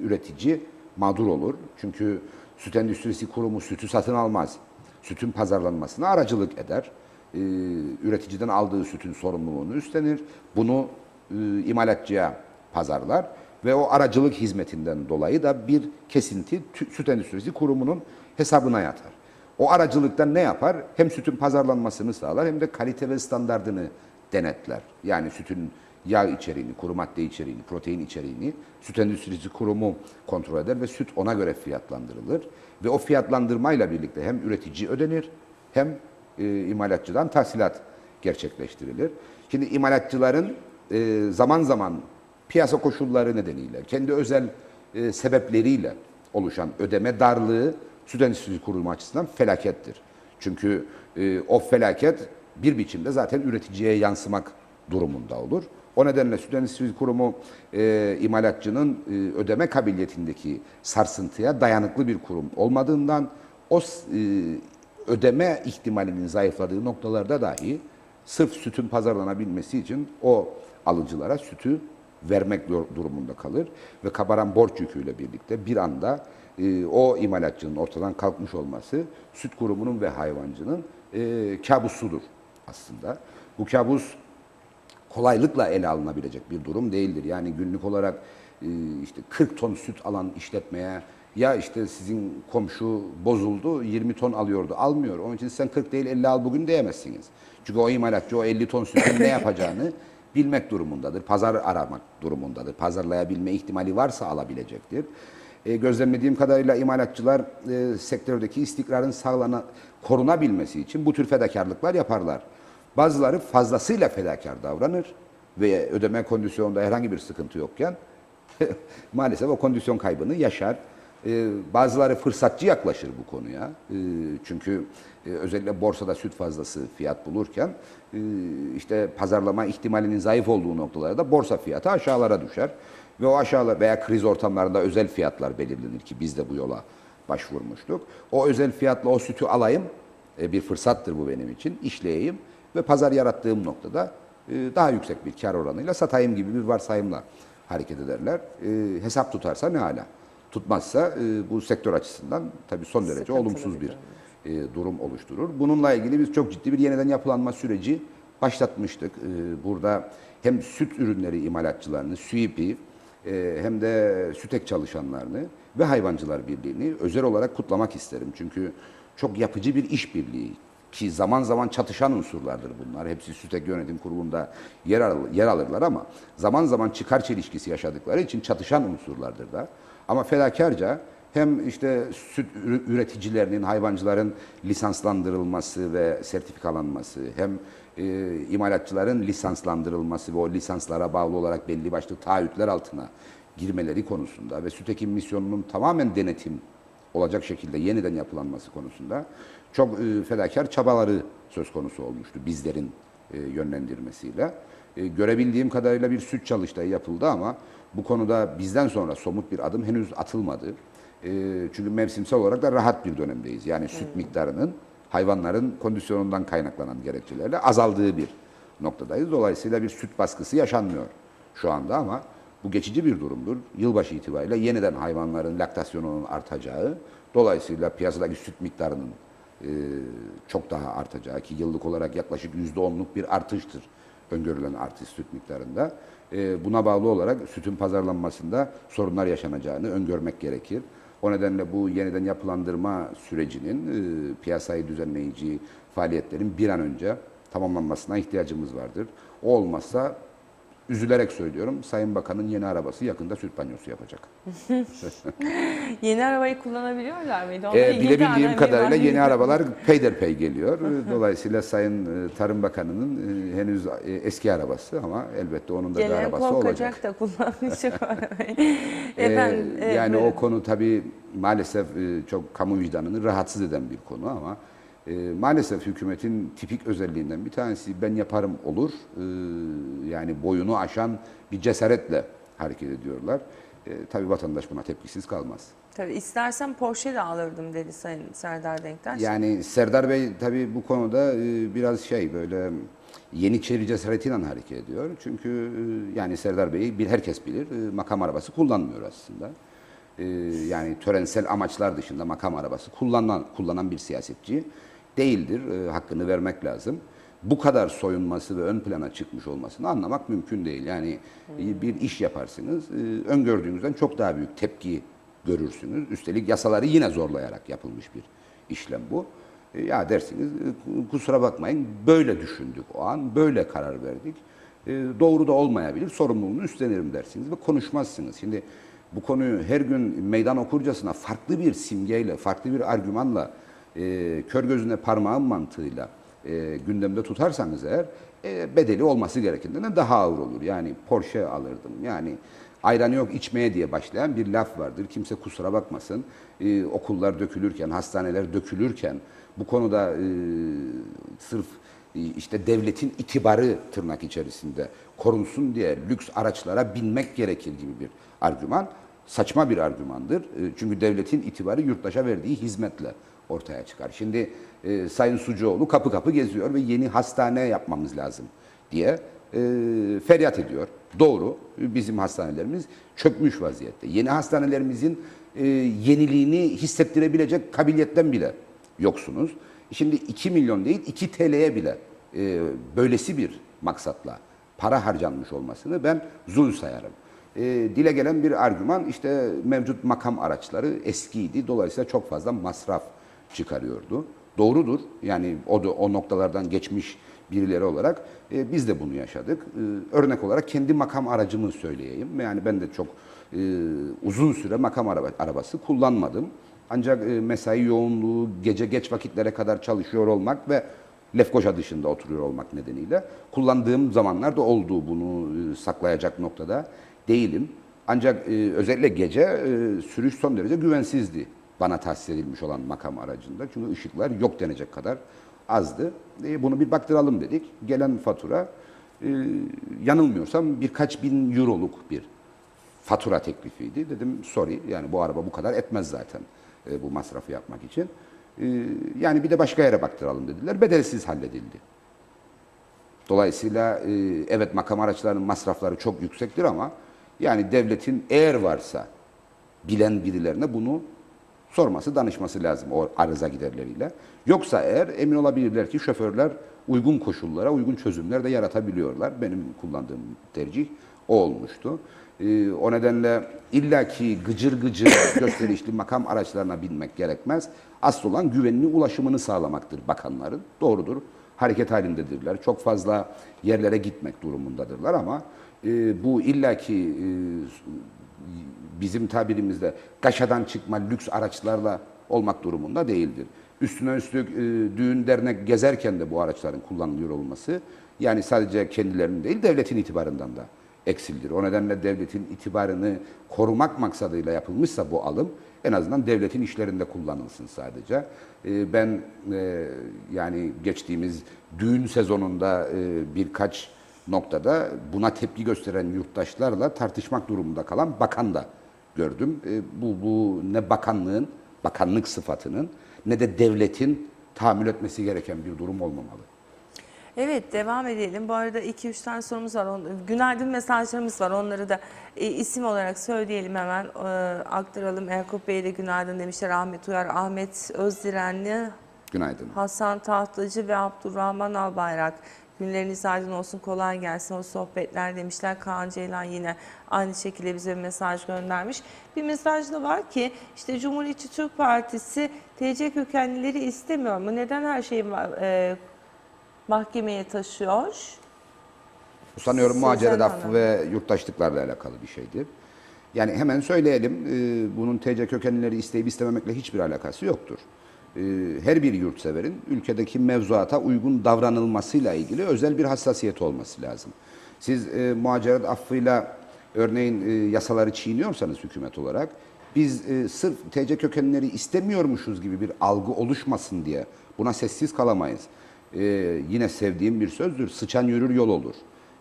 S2: üretici mağdur olur. Çünkü Süt Endüstrisi Kurumu sütü satın almaz. Sütün pazarlanmasına aracılık eder. Üreticiden aldığı sütün sorumluluğunu üstlenir. Bunu imalatçıya pazarlar ve o aracılık hizmetinden dolayı da bir kesinti Süt Endüstrisi Kurumu'nun hesabına yatar. O aracılıktan ne yapar? Hem sütün pazarlanmasını sağlar hem de kalite ve standardını denetler. Yani sütün yağ içeriğini, kuru madde içeriğini, protein içeriğini Süt Endüstrisi Kurumu kontrol eder ve süt ona göre fiyatlandırılır. Ve o fiyatlandırmayla birlikte hem üretici ödenir hem imalatçıdan tahsilat gerçekleştirilir. Şimdi imalatçıların zaman zaman piyasa koşulları nedeniyle, kendi özel sebepleriyle oluşan ödeme darlığı Süt Endüstrisi Kurumu açısından felakettir. Çünkü o felaket bir biçimde zaten üreticiye yansımak durumunda olur. O nedenle Süt Endüstrisi Kurumu imalatçının ödeme kabiliyetindeki sarsıntıya dayanıklı bir kurum olmadığından o ödeme ihtimalinin zayıfladığı noktalarda dahi sırf sütün pazarlanabilmesi için o alıcılara sütü vermek durumunda kalır ve kabaran borç yüküyle birlikte bir anda o imalatçının ortadan kalkmış olması süt kurumunun ve hayvancının kabusudur aslında. Bu kabus kolaylıkla ele alınabilecek bir durum değildir. Yani günlük olarak işte 40 ton süt alan işletmeye ya işte sizin komşu bozuldu 20 ton alıyordu almıyor. Onun için sen 40 değil 50 al bugün diyemezsiniz. Çünkü o imalatçı o 50 ton sütün ne yapacağını bilmek durumundadır. Pazar aramak durumundadır. Pazarlayabilme ihtimali varsa alabilecektir. Gözlemlediğim kadarıyla imalatçılar sektördeki istikrarın korunabilmesi için bu tür fedakarlıklar yaparlar. Bazıları fazlasıyla fedakar davranır ve ödeme kondisyonunda herhangi bir sıkıntı yokken maalesef o kondisyon kaybını yaşar. Bazıları fırsatçı yaklaşır bu konuya. Çünkü özellikle borsada süt fazlası fiyat bulurken işte pazarlama ihtimalinin zayıf olduğu noktalarda borsa fiyatı aşağılara düşer. Ve o aşağılar veya kriz ortamlarında özel fiyatlar belirlenir ki biz de bu yola başvurmuştuk. O özel fiyatla o sütü alayım, bir fırsattır bu benim için, işleyeyim ve pazar yarattığım noktada daha yüksek bir kar oranıyla satayım gibi bir varsayımla hareket ederler. Hesap tutarsa ne hala. Tutmazsa bu sektör açısından tabii son derece olumsuz bir durum oluşturur. Bununla ilgili biz çok ciddi bir yeniden yapılanma süreci başlatmıştık. Burada hem süt ürünleri imalatçılarını, SÜİP'i hem de SÜTEK çalışanlarını ve Hayvancılar Birliği'ni özel olarak kutlamak isterim. Çünkü çok yapıcı bir işbirliği ki zaman zaman çatışan unsurlardır bunlar. Hepsi SÜTEK Yönetim Kurulu'nda yer alırlar ama zaman zaman çıkar çelişkisi yaşadıkları için çatışan unsurlardır da. Ama fedakarca hem işte süt üreticilerinin, hayvancıların lisanslandırılması ve sertifikalanması, hem imalatçıların lisanslandırılması ve o lisanslara bağlı olarak belli başlı taahhütler altına girmeleri konusunda ve SÜTEK'in misyonunun tamamen denetim olacak şekilde yeniden yapılanması konusunda çok fedakar çabaları söz konusu olmuştu bizlerin yönlendirmesiyle. Görebildiğim kadarıyla bir süt çalıştayı yapıldı ama bu konuda bizden sonra somut bir adım henüz atılmadı. Çünkü mevsimsel olarak da rahat bir dönemdeyiz. Yani süt miktarının hayvanların kondisyonundan kaynaklanan gerekçelerle azaldığı bir noktadayız. Dolayısıyla bir süt baskısı yaşanmıyor şu anda ama bu geçici bir durumdur. Yılbaşı itibariyle yeniden hayvanların laktasyonunun artacağı, dolayısıyla piyasadaki süt miktarının çok daha artacağı ki yıllık olarak yaklaşık %10'luk bir artıştır öngörülen artış süt miktarında. Buna bağlı olarak sütün pazarlanmasında sorunlar yaşanacağını öngörmek gerekir. O nedenle bu yeniden yapılandırma sürecinin piyasayı düzenleyici faaliyetlerin bir an önce tamamlanmasına ihtiyacımız vardır. O olmazsa üzülerek söylüyorum, Sayın Bakan'ın yeni arabası yakında süt banyosu yapacak.
S1: Yeni arabayı kullanabiliyorlar mıydı? Onda ilgili
S2: Bilebildiğim
S1: anlamı
S2: kadarıyla
S1: var.
S2: yeni arabalar peyderpey geliyor. Dolayısıyla Sayın Tarım Bakanı'nın henüz eski arabası ama elbette onun da bir
S1: Gelen
S2: arabası olacak.
S1: korkacak da kullanmayacak arabayı. Efendim,
S2: Yani
S1: buyurun.
S2: o konu tabii maalesef çok kamu vicdanını rahatsız eden bir konu ama maalesef hükümetin tipik özelliğinden bir tanesi ben yaparım olur. Yani boyunu aşan bir cesaretle hareket ediyorlar. Tabii vatandaş buna tepkisiz kalmaz.
S1: Tabii istersen Porsche de alırdım dedi Sayın Serdar Denktaş.
S2: Yani Serdar Bey tabii bu konuda biraz böyle Yeniçeri cesaretiyle hareket ediyor. Çünkü yani Serdar Bey'i herkes bilir makam arabası kullanmıyor aslında. Yani törensel amaçlar dışında makam arabası kullanan bir siyasetçi değildir. Hakkını vermek lazım. Bu kadar soyunması ve ön plana çıkmış olmasını anlamak mümkün değil. Yani bir iş yaparsınız, öngördüğünüzden çok daha büyük tepki görürsünüz. Üstelik yasaları yine zorlayarak yapılmış bir işlem bu. Ya dersiniz kusura bakmayın böyle düşündük o an, böyle karar verdik. Doğru da olmayabilir, sorumluluğunu üstlenirim dersiniz ve konuşmazsınız. Şimdi bu konuyu her gün meydan okurcasına farklı bir simgeyle, farklı bir argümanla, kör gözüne parmağın mantığıyla gündemde tutarsanız eğer bedeli olması gerekenden daha ağır olur. Yani Porsche alırdım. Yani ayranı yok içmeye diye başlayan bir laf vardır. Kimse kusura bakmasın. Okullar dökülürken, hastaneler dökülürken bu konuda sırf işte devletin itibarı tırnak içerisinde korunsun diye lüks araçlara binmek gerekir gibi bir argüman saçma bir argümandır. Çünkü devletin itibarı yurttaşa verdiği hizmetle ortaya çıkar. Şimdi Sayın Sucuoğlu kapı kapı geziyor ve yeni hastane yapmamız lazım diye feryat ediyor. Doğru, bizim hastanelerimiz çökmüş vaziyette. Yeni hastanelerimizin yeniliğini hissettirebilecek kabiliyetten bile yoksunuz. Şimdi 2 milyon değil 2 TL'ye bile böylesi bir maksatla para harcanmış olmasını ben zul sayarım. Dile gelen bir argüman işte mevcut makam araçları eskiydi. Dolayısıyla çok fazla masraf çıkarıyordu. Doğrudur. Yani o noktalardan geçmiş birileri olarak biz de bunu yaşadık. Örnek olarak kendi makam aracımı söyleyeyim. Yani ben de çok uzun süre makam arabası kullanmadım. Ancak mesai yoğunluğu, gece geç vakitlere kadar çalışıyor olmak ve Lefkoşa dışında oturuyor olmak nedeniyle kullandığım zamanlarda olduğu, bunu saklayacak noktada değilim. Ancak özellikle gece sürüş son derece güvensizdi bana tahsis edilmiş olan makam aracında. Çünkü ışıklar yok denecek kadar azdı. Bunu bir baktıralım dedik. Gelen fatura yanılmıyorsam birkaç bin euroluk bir fatura teklifiydi. Dedim sorry, yani bu araba bu kadar etmez zaten bu masrafı yapmak için. Yani bir de başka yere baktıralım dediler. Bedelsiz halledildi. Dolayısıyla evet makam araçlarının masrafları çok yüksektir ama yani devletin eğer varsa bilen birilerine bunu sorması, danışması lazım o arıza giderleriyle. Yoksa eğer emin olabilirler ki şoförler uygun koşullara, uygun çözümler de yaratabiliyorlar. Benim kullandığım tercih o olmuştu. O nedenle illaki gıcır gıcır gösterişli makam araçlarına binmek gerekmez. Asıl olan güvenli ulaşımını sağlamaktır bakanların. Doğrudur. Hareket halindedirler. Çok fazla yerlere gitmek durumundadırlar ama bu illaki bizim tabirimizde gaşadan çıkma lüks araçlarla olmak durumunda değildir. Üstüne üstlük düğün dernek gezerken de bu araçların kullanılıyor olması yani sadece kendilerinin değil devletin itibarından da eksildir. O nedenle devletin itibarını korumak maksadıyla yapılmışsa bu alım en azından devletin işlerinde kullanılsın sadece. Ben yani geçtiğimiz düğün sezonunda birkaç noktada buna tepki gösteren yurttaşlarla tartışmak durumunda kalan bakan da gördüm. Bu ne bakanlığın, bakanlık sıfatının ne de devletin tahammül etmesi gereken bir durum olmamalı.
S1: Evet, devam edelim. Bu arada 2-3 tane sorumuz var. Günaydın mesajlarımız var. Onları da isim olarak söyleyelim hemen. Aktaralım. Erkup Bey'e de günaydın demişler. Ahmet Uyar, Ahmet Özdirenli,
S2: Günaydın.
S1: Hasan Tahtacı ve Abdurrahman Albayrak. Günleriniz aydın olsun, kolay gelsin o sohbetler demişler. Kaan Ceylan yine aynı şekilde bize bir mesaj göndermiş. Bir mesaj da var ki işte Cumhuriyetçi Türk Partisi TC kökenlileri istemiyor mu? Neden her şeyi mahkemeye taşıyor?
S2: Sanıyorum muhaciret
S1: Sezen
S2: affı
S1: Hanım.
S2: ve yurttaşlıklarla alakalı bir şeydi. Yani hemen söyleyelim, bunun TC kökenlileri isteyip istememekle hiçbir alakası yoktur. Her bir yurtseverin ülkedeki mevzuata uygun davranılmasıyla ilgili özel bir hassasiyeti olması lazım. Siz muhaciret affıyla örneğin yasaları çiğniyorsanız hükümet olarak, biz sırf TC kökenlileri istemiyormuşuz gibi bir algı oluşmasın diye buna sessiz kalamayız. Yine sevdiğim bir sözdür, sıçan yürür yol olur.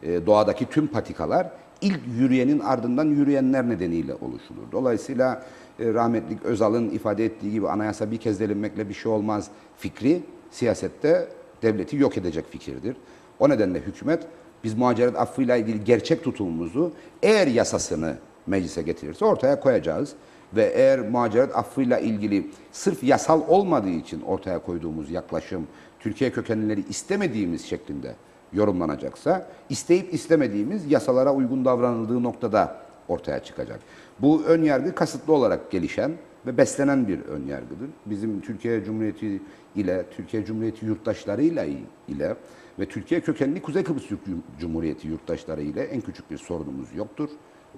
S2: Doğadaki tüm patikalar ilk yürüyenin ardından yürüyenler nedeniyle oluşulur. Dolayısıyla rahmetli Özal'ın ifade ettiği gibi anayasa bir kez delinmekle bir şey olmaz fikri siyasette devleti yok edecek fikirdir. O nedenle hükümet biz muhaciret affıyla ilgili gerçek tutumumuzu eğer yasasını meclise getirirse ortaya koyacağız. Ve eğer muhaciret affıyla ilgili sırf yasal olmadığı için ortaya koyduğumuz yaklaşım Türkiye kökenlileri istemediğimiz şeklinde yorumlanacaksa isteyip istemediğimiz yasalara uygun davranıldığı noktada ortaya çıkacak. Bu ön yargı kasıtlı olarak gelişen ve beslenen bir önyargıdır. Bizim Türkiye Cumhuriyeti ile, Türkiye Cumhuriyeti yurttaşlarıyla ile ve Türkiye kökenli Kuzey Kıbrıs Türk Cumhuriyeti yurttaşları ile en küçük bir sorunumuz yoktur.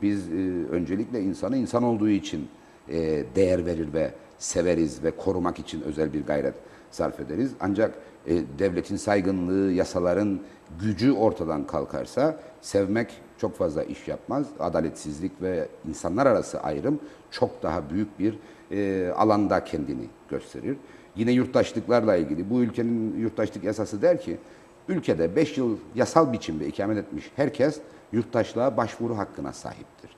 S2: Biz öncelikle insanı insan olduğu için değer verir ve severiz ve korumak için özel bir gayret sarf ederiz. Ancak devletin saygınlığı, yasaların gücü ortadan kalkarsa sevmek çok fazla iş yapmaz. Adaletsizlik ve insanlar arası ayrım çok daha büyük bir alanda kendini gösterir. Yine yurttaşlıklarla ilgili bu ülkenin yurttaşlık yasası der ki ülkede 5 yıl yasal biçimde ikamet etmiş herkes yurttaşlığa başvuru hakkına sahiptir.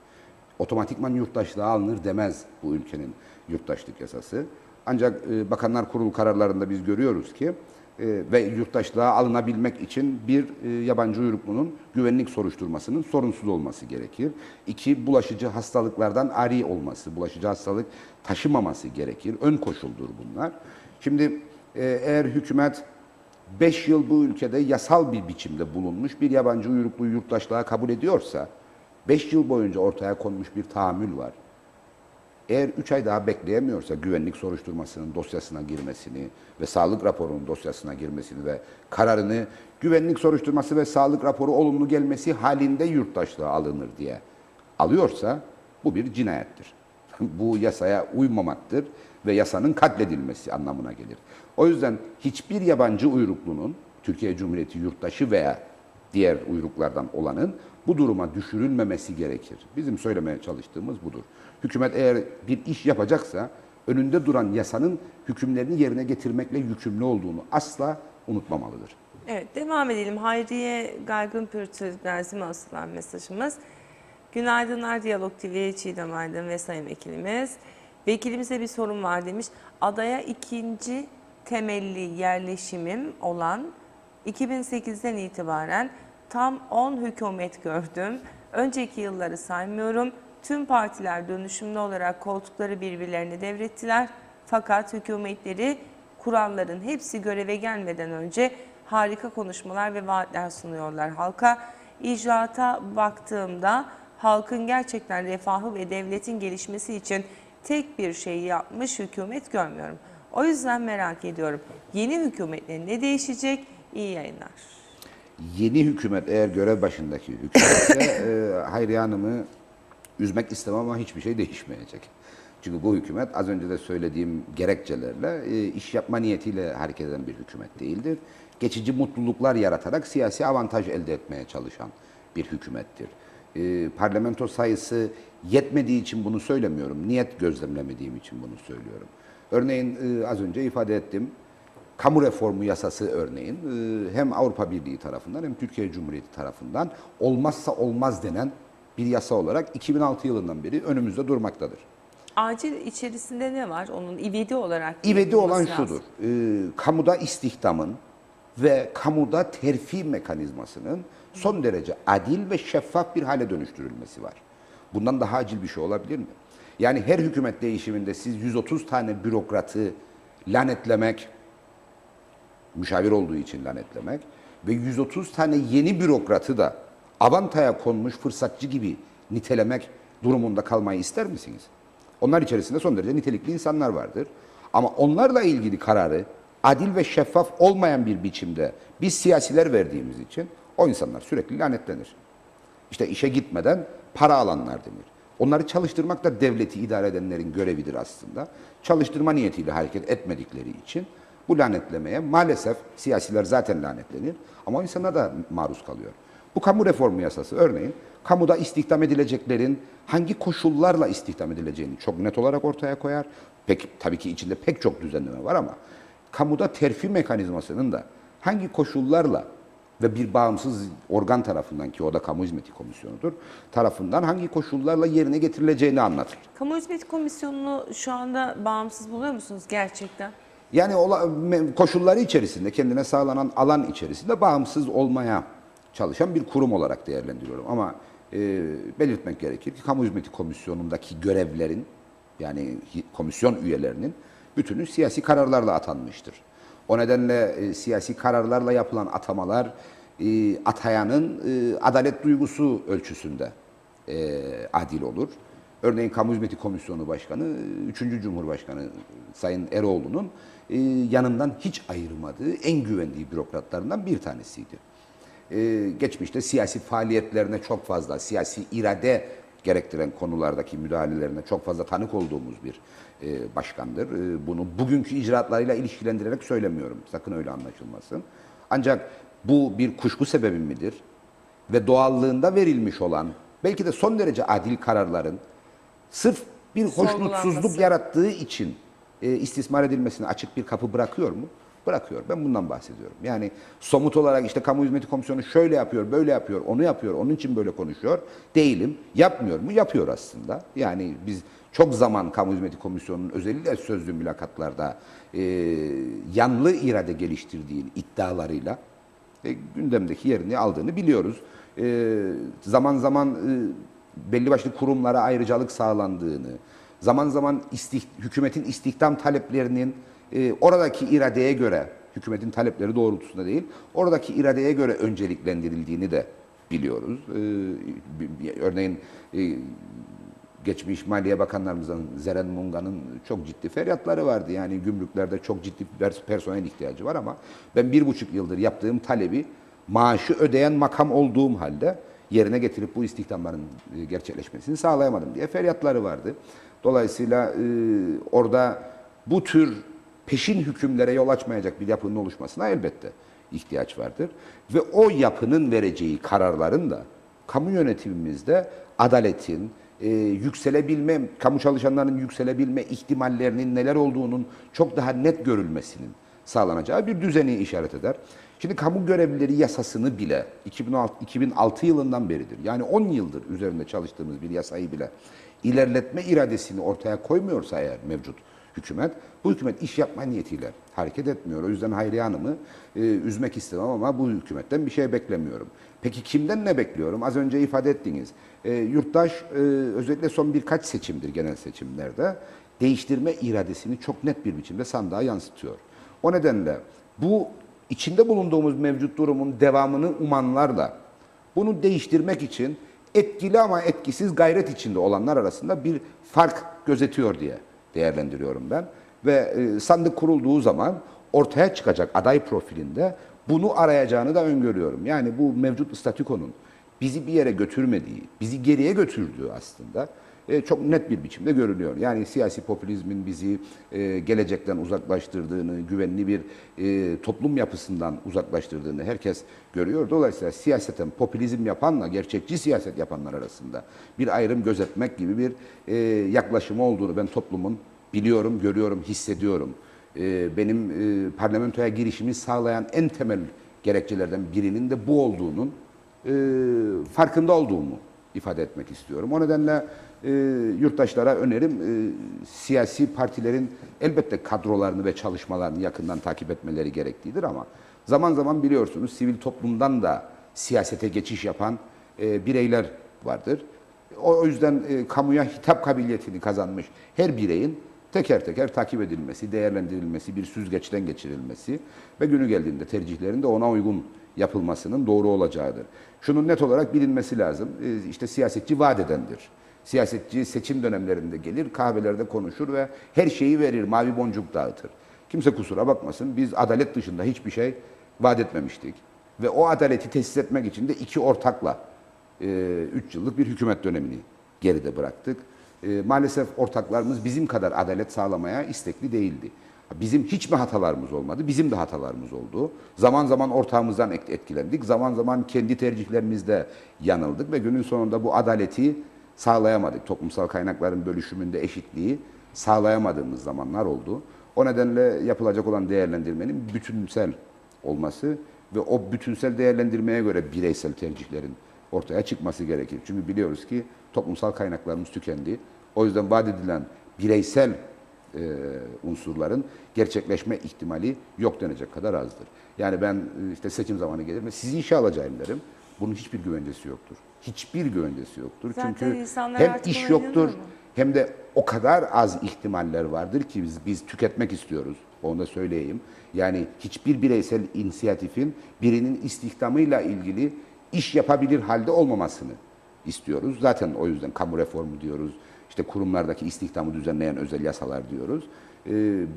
S2: Otomatikman yurttaşlığa alınır demez bu ülkenin yurttaşlık yasası. Ancak Bakanlar Kurulu kararlarında biz görüyoruz ki ve yurttaşlığa alınabilmek için bir yabancı uyruklunun güvenlik soruşturmasının sorunsuz olması gerekir. 2, bulaşıcı hastalıklardan ari olması, bulaşıcı hastalık taşımaması gerekir. Ön koşuldur bunlar. Şimdi eğer hükümet 5 yıl bu ülkede yasal bir biçimde bulunmuş bir yabancı uyrukluyu yurttaşlığa kabul ediyorsa 5 yıl boyunca ortaya konmuş bir tahammül var. Eğer 3 ay daha bekleyemiyorsa güvenlik soruşturmasının dosyasına girmesini ve sağlık raporunun dosyasına girmesini ve kararını güvenlik soruşturması ve sağlık raporu olumlu gelmesi halinde yurttaşlığa alınır diye alıyorsa bu bir cinayettir. Bu yasaya uymamaktır ve yasanın katledilmesi anlamına gelir. O yüzden hiçbir yabancı uyruklunun Türkiye Cumhuriyeti yurttaşı veya diğer uyruklardan olanın bu duruma düşürülmemesi gerekir. Bizim söylemeye çalıştığımız budur. Hükümet eğer bir iş yapacaksa önünde duran yasanın hükümlerini yerine getirmekle yükümlü olduğunu asla unutmamalıdır.
S1: Evet, devam edelim. Hayriye Gaygın-Pürtür Gazi Mauso'dan mesajımız. Günaydınlar Diyalog TV'ye Çiğdem Aydın ve Sayın Vekilimiz. Vekilimize bir sorun var demiş. Adaya ikinci temelli yerleşimim olan 2008'den itibaren tam 10 hükümet gördüm. Önceki yılları saymıyorum. Tüm partiler dönüşümlü olarak koltukları birbirlerine devrettiler. Fakat hükümetleri kuranların hepsi göreve gelmeden önce harika konuşmalar ve vaatler sunuyorlar halka. İcraata baktığımda halkın gerçekten refahı ve devletin gelişmesi için tek bir şey yapmış hükümet görmüyorum. O yüzden merak ediyorum. Yeni hükümetle ne değişecek? İyi yayınlar.
S2: Yeni hükümet eğer görev başındaki hükümetse Hayriye Hanım'ı üzmek istemem ama hiçbir şey değişmeyecek. Çünkü bu hükümet az önce de söylediğim gerekçelerle iş yapma niyetiyle hareket eden bir hükümet değildir. Geçici mutluluklar yaratarak siyasi avantaj elde etmeye çalışan bir hükümettir. Parlamento sayısı yetmediği için bunu söylemiyorum. Niyet gözlemlemediğim için bunu söylüyorum. Örneğin az önce ifade ettim. Kamu reformu yasası örneğin hem Avrupa Birliği tarafından hem Türkiye Cumhuriyeti tarafından olmazsa olmaz denen bir yasa olarak 2006 yılından beri önümüzde durmaktadır.
S1: Acil içerisinde ne var? Onun ivedi olarak
S2: İvedi olan
S1: yapılması lazım.
S2: şudur. Kamuda istihdamın ve kamuda terfi mekanizmasının son derece adil ve şeffaf bir hale dönüştürülmesi var. Bundan daha acil bir şey olabilir mi? Yani her hükümet değişiminde siz 130 tane bürokratı lanetlemek, müşavir olduğu için lanetlemek ve 130 tane yeni bürokratı da avantaya konmuş fırsatçı gibi nitelemek durumunda kalmayı ister misiniz? Onlar içerisinde son derece nitelikli insanlar vardır. Ama onlarla ilgili kararı adil ve şeffaf olmayan bir biçimde biz siyasiler verdiğimiz için o insanlar sürekli lanetlenir. İşte işe gitmeden para alanlar denir. Onları çalıştırmak da devleti idare edenlerin görevidir aslında. Çalıştırma niyetiyle hareket etmedikleri için bu lanetlemeye maalesef siyasiler zaten lanetlenir ama o insanlar da maruz kalıyor. Bu kamu reformu yasası örneğin kamuda istihdam edileceklerin hangi koşullarla istihdam edileceğini çok net olarak ortaya koyar. Peki tabii ki içinde pek çok düzenleme var ama kamuda terfi mekanizmasının da hangi koşullarla ve bir bağımsız organ tarafından ki o da Kamu Hizmeti Komisyonu'dur tarafından hangi koşullarla yerine getirileceğini anlatır.
S1: Kamu Hizmeti Komisyonu'nu şu anda bağımsız buluyor musunuz gerçekten?
S2: Yani koşulları içerisinde kendine sağlanan alan içerisinde bağımsız olmaya çalışan bir kurum olarak değerlendiriyorum. Ama belirtmek gerekir ki Kamu Hizmeti Komisyonu'ndaki görevlerin yani komisyon üyelerinin bütünü siyasi kararlarla atanmıştır. O nedenle siyasi kararlarla yapılan atamalar atayanın adalet duygusu ölçüsünde adil olur. Örneğin Kamu Hizmeti Komisyonu Başkanı, 3. Cumhurbaşkanı Sayın Eroğlu'nun yanından hiç ayırmadığı, en güvendiği bürokratlarından bir tanesiydi. Geçmişte siyasi faaliyetlerine çok fazla, siyasi irade gerektiren konulardaki müdahalelerine çok fazla tanık olduğumuz bir başkandır. Bunu bugünkü icraatlarıyla ilişkilendirerek söylemiyorum. Sakın öyle anlaşılmasın. Ancak bu bir kuşku sebebi midir? Ve doğallığında verilmiş olan, belki de son derece adil kararların sırf bir hoşnutsuzluk
S1: Sorgulanması.
S2: yarattığı için istismar edilmesine açık bir kapı bırakıyor mu? Bırakıyor. Ben bundan bahsediyorum. Yani somut olarak işte Kamu Hizmeti Komisyonu şöyle yapıyor, böyle yapıyor, onu yapıyor, onun için böyle konuşuyor değilim. Yapmıyor mu? Yapıyor aslında. Yani biz çok zaman Kamu Hizmeti Komisyonu'nun özellikle sözlü mülakatlarda yanlı irade geliştirdiği iddialarıyla gündemdeki yerini aldığını biliyoruz. Zaman zaman belli başlı kurumlara ayrıcalık sağlandığını, zaman zaman hükümetin istihdam taleplerinin oradaki iradeye göre, hükümetin talepleri doğrultusunda değil, oradaki iradeye göre önceliklendirildiğini de biliyoruz. Örneğin geçmiş Maliye Bakanlarımızdan Zeren Munga'nın çok ciddi feryatları vardı. Yani gümrüklerde çok ciddi bir personel ihtiyacı var ama ben 1,5 yıldır yaptığım talebi maaşı ödeyen makam olduğum halde yerine getirip bu istihdamların gerçekleşmesini sağlayamadım diye feryatları vardı. Dolayısıyla orada bu tür peşin hükümlere yol açmayacak bir yapının oluşmasına elbette ihtiyaç vardır. Ve o yapının vereceği kararların da kamu yönetimimizde adaletin, yükselebilme, kamu çalışanlarının yükselebilme ihtimallerinin neler olduğunun çok daha net görülmesinin sağlanacağı bir düzeni işaret eder. Şimdi kamu görevlileri yasasını bile 2006 yılından beridir, yani 10 yıldır üzerinde çalıştığımız bir yasayı bile ilerletme iradesini ortaya koymuyorsa eğer mevcut hükümet, bu hükümet iş yapma niyetiyle hareket etmiyor. O yüzden Hayriye Hanım'ı üzmek istemem ama bu hükümetten bir şey beklemiyorum. Peki kimden ne bekliyorum? Az önce ifade ettiniz. Yurttaş özellikle son birkaç seçimdir, genel seçimlerde değiştirme iradesini çok net bir biçimde sandığa yansıtıyor. O nedenle bu içinde bulunduğumuz mevcut durumun devamını umanlarla bunu değiştirmek için etkili ama etkisiz gayret içinde olanlar arasında bir fark gözetiyor diye değerlendiriyorum ben. Ve sandık kurulduğu zaman ortaya çıkacak aday profilinde bunu arayacağını da öngörüyorum. Yani bu mevcut statükonun bizi bir yere götürmediği, bizi geriye götürdüğü aslında çok net bir biçimde görülüyor. Yani siyasi popülizmin bizi gelecekten uzaklaştırdığını, güvenli bir toplum yapısından uzaklaştırdığını herkes görüyor. Dolayısıyla siyaseten popülizm yapanla gerçekçi siyaset yapanlar arasında bir ayrım gözetmek gibi bir yaklaşımı olduğunu ben toplumun biliyorum, görüyorum, hissediyorum. Benim parlamentoya girişimi sağlayan en temel gerekçelerden birinin de bu olduğunun farkında olduğumu ifade etmek istiyorum. O nedenle yurttaşlara önerim siyasi partilerin elbette kadrolarını ve çalışmalarını yakından takip etmeleri gerektiğidir ama zaman zaman biliyorsunuz sivil toplumdan da siyasete geçiş yapan bireyler vardır. O yüzden kamuya hitap kabiliyetini kazanmış her bireyin teker teker takip edilmesi, değerlendirilmesi, bir süzgeçten geçirilmesi ve günü geldiğinde tercihlerin de ona uygun yapılmasının doğru olacağıdır. Şunun net olarak bilinmesi lazım. İşte siyasetçi vaat edendir. Siyasetçi seçim dönemlerinde gelir, kahvelerde konuşur ve her şeyi verir, mavi boncuk dağıtır. Kimse kusura bakmasın, biz adalet dışında hiçbir şey vaat etmemiştik. Ve o adaleti tesis etmek için de iki ortakla 3 yıllık bir hükümet dönemini geride bıraktık. Maalesef ortaklarımız bizim kadar adalet sağlamaya istekli değildi. Bizim hiç mi hatalarımız olmadı? Bizim de hatalarımız oldu. Zaman zaman ortağımızdan etkilendik. Zaman zaman kendi tercihlerimizde yanıldık ve günün sonunda bu adaleti sağlayamadık. Toplumsal kaynakların bölüşümünde eşitliği sağlayamadığımız zamanlar oldu. O nedenle yapılacak olan değerlendirmenin bütünsel olması ve o bütünsel değerlendirmeye göre bireysel tercihlerin ortaya çıkması gerekir. Çünkü biliyoruz ki toplumsal kaynaklarımız tükendi. O yüzden vaat edilen bireysel unsurların gerçekleşme ihtimali yok denecek kadar azdır. Yani ben işte seçim zamanı gelir ve sizi işe alacağım derim. Bunun hiçbir güvencesi yoktur. Hiçbir güvencesi yoktur.
S1: Zaten
S2: çünkü
S1: insanlar
S2: hem
S1: artık
S2: iş
S1: ona
S2: yoktur
S1: inanıyor mu?
S2: hem de o kadar az ihtimaller vardır ki biz tüketmek istiyoruz. Onu da söyleyeyim. Yani hiçbir bireysel inisiyatifin birinin istihdamıyla ilgili iş yapabilir halde olmamasını istiyoruz. Zaten o yüzden kamu reformu diyoruz. işte kurumlardaki istihdamı düzenleyen özel yasalar diyoruz.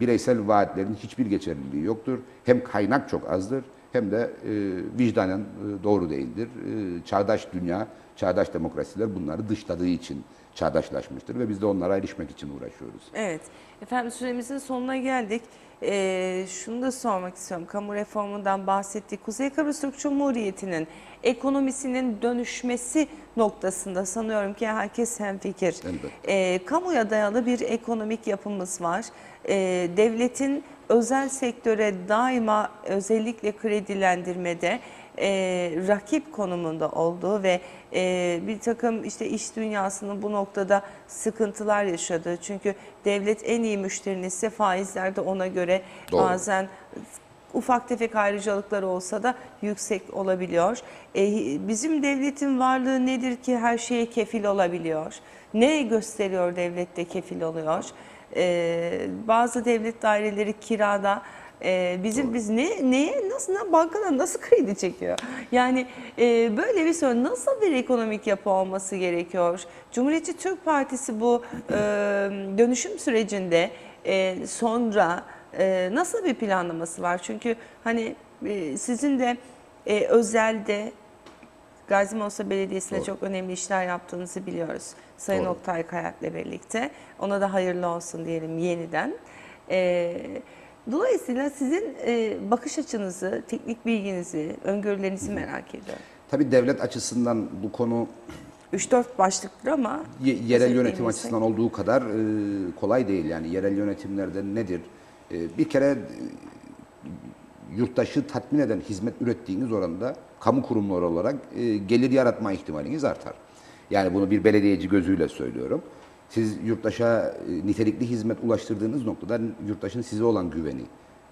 S2: Bireysel vaatlerin hiçbir geçerliliği yoktur. Hem kaynak çok azdır hem de vicdanen doğru değildir. Çağdaş dünya, çağdaş demokrasiler bunları dışladığı için çağdaşlaşmıştır ve biz de onlara erişmek için uğraşıyoruz.
S1: Evet. Efendim süremizin sonuna geldik. Şunu da sormak istiyorum. Kamu reformundan bahsettik. Kuzey Kıbrıs Türk Cumhuriyeti'nin ekonomisinin dönüşmesi noktasında sanıyorum ki herkes hemfikir. Kamuya dayalı bir ekonomik yapımız var. Devletin özel sektöre daima özellikle kredilendirmede rakip konumunda olduğu ve bir takım işte iş dünyasının bu noktada sıkıntılar yaşadığı. Çünkü devlet en iyi müşterinin ise faizler de ona göre
S2: Doğru.
S1: bazen ufak tefek ayrıcalıklar olsa da yüksek olabiliyor. Bizim devletin varlığı nedir ki her şeye kefil olabiliyor? Ne gösteriyor devlette kefil oluyor? Bazı devlet daireleri kirada. Biz neye nasıl bankadan nasıl kredi çekiyor? Yani böyle bir sorun, nasıl bir ekonomik yapı olması gerekiyor? Cumhuriyetçi Türk Partisi bu dönüşüm sürecinde sonra nasıl bir planlaması var? Çünkü hani sizin de özelde Gazi Manisa Belediyesi'nde
S2: Doğru.
S1: çok önemli işler yaptığınızı biliyoruz. Sayın
S2: Doğru.
S1: Oktay Kayak'la birlikte. Ona da hayırlı olsun diyelim yeniden. Dolayısıyla sizin bakış açınızı, teknik bilginizi, öngörülerinizi merak ediyorum.
S2: Tabii devlet açısından bu konu
S1: 3-4 başlıktır ama
S2: yerel yönetim
S1: özetleyebilirsek.
S2: açısından olduğu kadar kolay değil. Yani yerel yönetimlerde nedir? Bir kere yurttaşı tatmin eden hizmet ürettiğiniz oranda kamu kurumları olarak gelir yaratma ihtimaliniz artar. Yani bunu bir belediyeci gözüyle söylüyorum. Siz yurttaşa nitelikli hizmet ulaştırdığınız noktada yurttaşın size olan güveni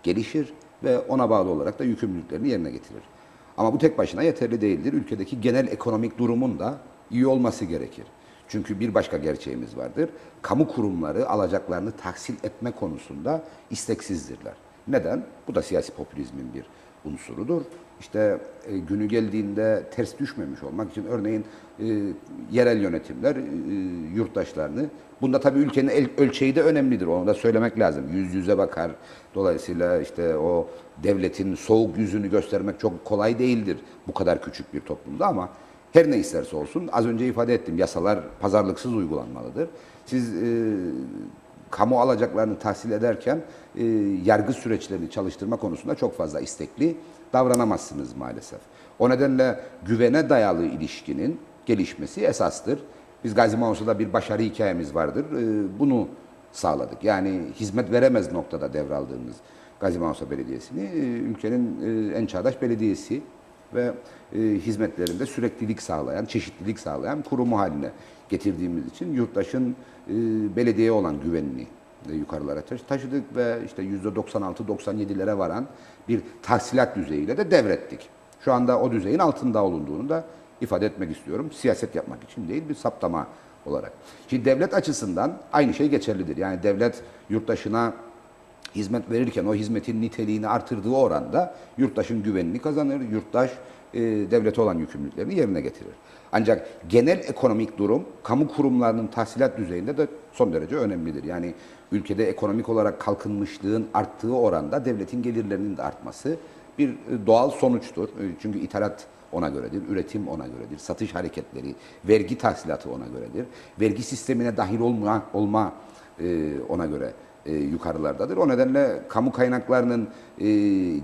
S2: gelişir ve ona bağlı olarak da yükümlülüklerini yerine getirir. Ama bu tek başına yeterli değildir. Ülkedeki genel ekonomik durumun da iyi olması gerekir. Çünkü bir başka gerçeğimiz vardır. Kamu kurumları alacaklarını tahsil etme konusunda isteksizdirler. Neden? Bu da siyasi popülizmin bir unsurudur. İşte günü geldiğinde ters düşmemiş olmak için örneğin yerel yönetimler yurttaşlarını, bunda tabii ülkenin ölçeği de önemlidir. Onu da söylemek lazım. Yüz yüze bakar. Dolayısıyla işte o devletin soğuk yüzünü göstermek çok kolay değildir bu kadar küçük bir toplumda, ama her ne isterse olsun az önce ifade ettim, yasalar pazarlıksız uygulanmalıdır. Siz kamu alacaklarını tahsil ederken yargı süreçlerini çalıştırma konusunda çok fazla istekli davranamazsınız maalesef. O nedenle güvene dayalı ilişkinin gelişmesi esastır. Biz Gazi Mausa'da bir başarı hikayemiz vardır. Bunu sağladık. Yani hizmet veremez noktada devraldığımız Gazi Mausa Belediyesi'ni ülkenin en çağdaş belediyesi ve hizmetlerinde süreklilik sağlayan, çeşitlilik sağlayan kurumu haline getirdiğimiz için yurttaşın belediyeye olan güvenini yukarılara taşıdık ve işte %96-97'lere varan bir tahsilat düzeyiyle de devrettik. Şu anda o düzeyin altında olunduğunu da ifade etmek istiyorum. Siyaset yapmak için değil, bir saptama olarak. Şimdi devlet açısından aynı şey geçerlidir. Yani devlet yurttaşına hizmet verirken o hizmetin niteliğini artırdığı oranda yurttaşın güvenini kazanır, yurttaş devlete olan yükümlülüklerini yerine getirir. Ancak genel ekonomik durum kamu kurumlarının tahsilat düzeyinde de son derece önemlidir. Yani ülkede ekonomik olarak kalkınmışlığın arttığı oranda devletin gelirlerinin de artması bir doğal sonuçtur. Çünkü ithalat ona göredir, üretim ona göredir, satış hareketleri, vergi tahsilatı ona göredir. Vergi sistemine dahil olma ona göre yukarılardadır. O nedenle kamu kaynaklarının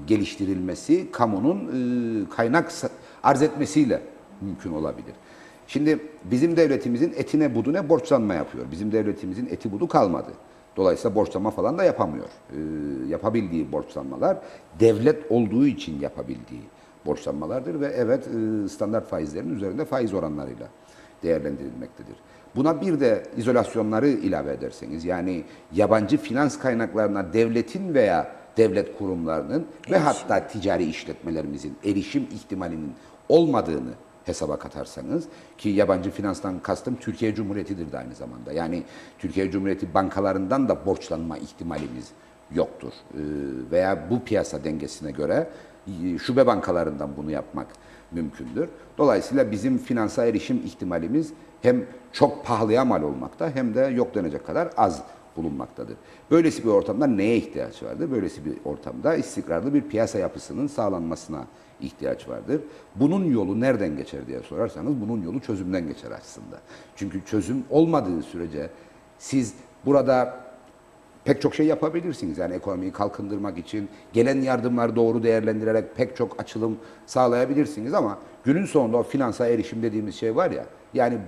S2: geliştirilmesi, kamunun kaynak arz etmesiyle mümkün olabilir. Şimdi bizim devletimizin etine budune borçlanma yapıyor. Bizim devletimizin eti budu kalmadı. Dolayısıyla borçlanma falan da yapamıyor. Yapabildiği borçlanmalar devlet olduğu için yapabildiği borçlanmalardır ve evet standart faizlerin üzerinde faiz oranlarıyla değerlendirilmektedir. Buna bir de izolasyonları ilave ederseniz, yani yabancı finans kaynaklarına devletin veya devlet kurumlarının ve hatta ticari işletmelerimizin erişim ihtimalinin olmadığını hesaba katarsanız, ki yabancı finanstan kastım Türkiye Cumhuriyeti'dir de aynı zamanda. Yani Türkiye Cumhuriyeti bankalarından da borçlanma ihtimalimiz yoktur. Veya bu piyasa dengesine göre şube bankalarından bunu yapmak mümkündür. Dolayısıyla bizim finansa erişim ihtimalimiz hem çok pahalıya mal olmakta hem de yok denecek kadar az bulunmaktadır. Böylesi bir ortamda neye ihtiyaç vardır? Böylesi bir ortamda istikrarlı bir piyasa yapısının sağlanmasına ihtiyaç vardır. Bunun yolu nereden geçer diye sorarsanız bunun yolu çözümden geçer aslında. Çünkü çözüm olmadığı sürece siz burada pek çok şey yapabilirsiniz. Yani ekonomiyi kalkındırmak için gelen yardımları doğru değerlendirerek pek çok açılım sağlayabilirsiniz ama günün sonunda o finansa erişim dediğimiz şey var ya, yani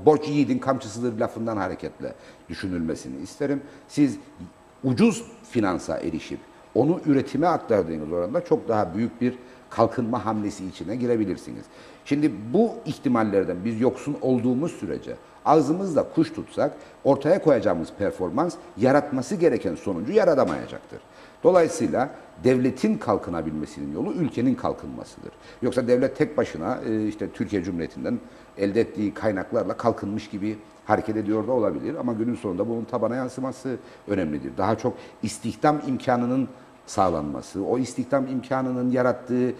S2: borç yiğidin kamçısıdır lafından hareketle düşünülmesini isterim. Siz ucuz finansa erişip onu üretime aktardığınız oranda çok daha büyük bir kalkınma hamlesi içine girebilirsiniz. Şimdi bu ihtimallerden biz yoksun olduğumuz sürece ağzımızla kuş tutsak ortaya koyacağımız performans yaratması gereken sonucu yaratamayacaktır. Dolayısıyla devletin kalkınabilmesinin yolu ülkenin kalkınmasıdır. Yoksa devlet tek başına işte Türkiye Cumhuriyeti'nden elde ettiği kaynaklarla kalkınmış gibi hareket ediyor da olabilir ama günün sonunda bunun tabana yansıması önemlidir. Daha çok istihdam imkanının sağlanması, o istihdam imkanının yarattığı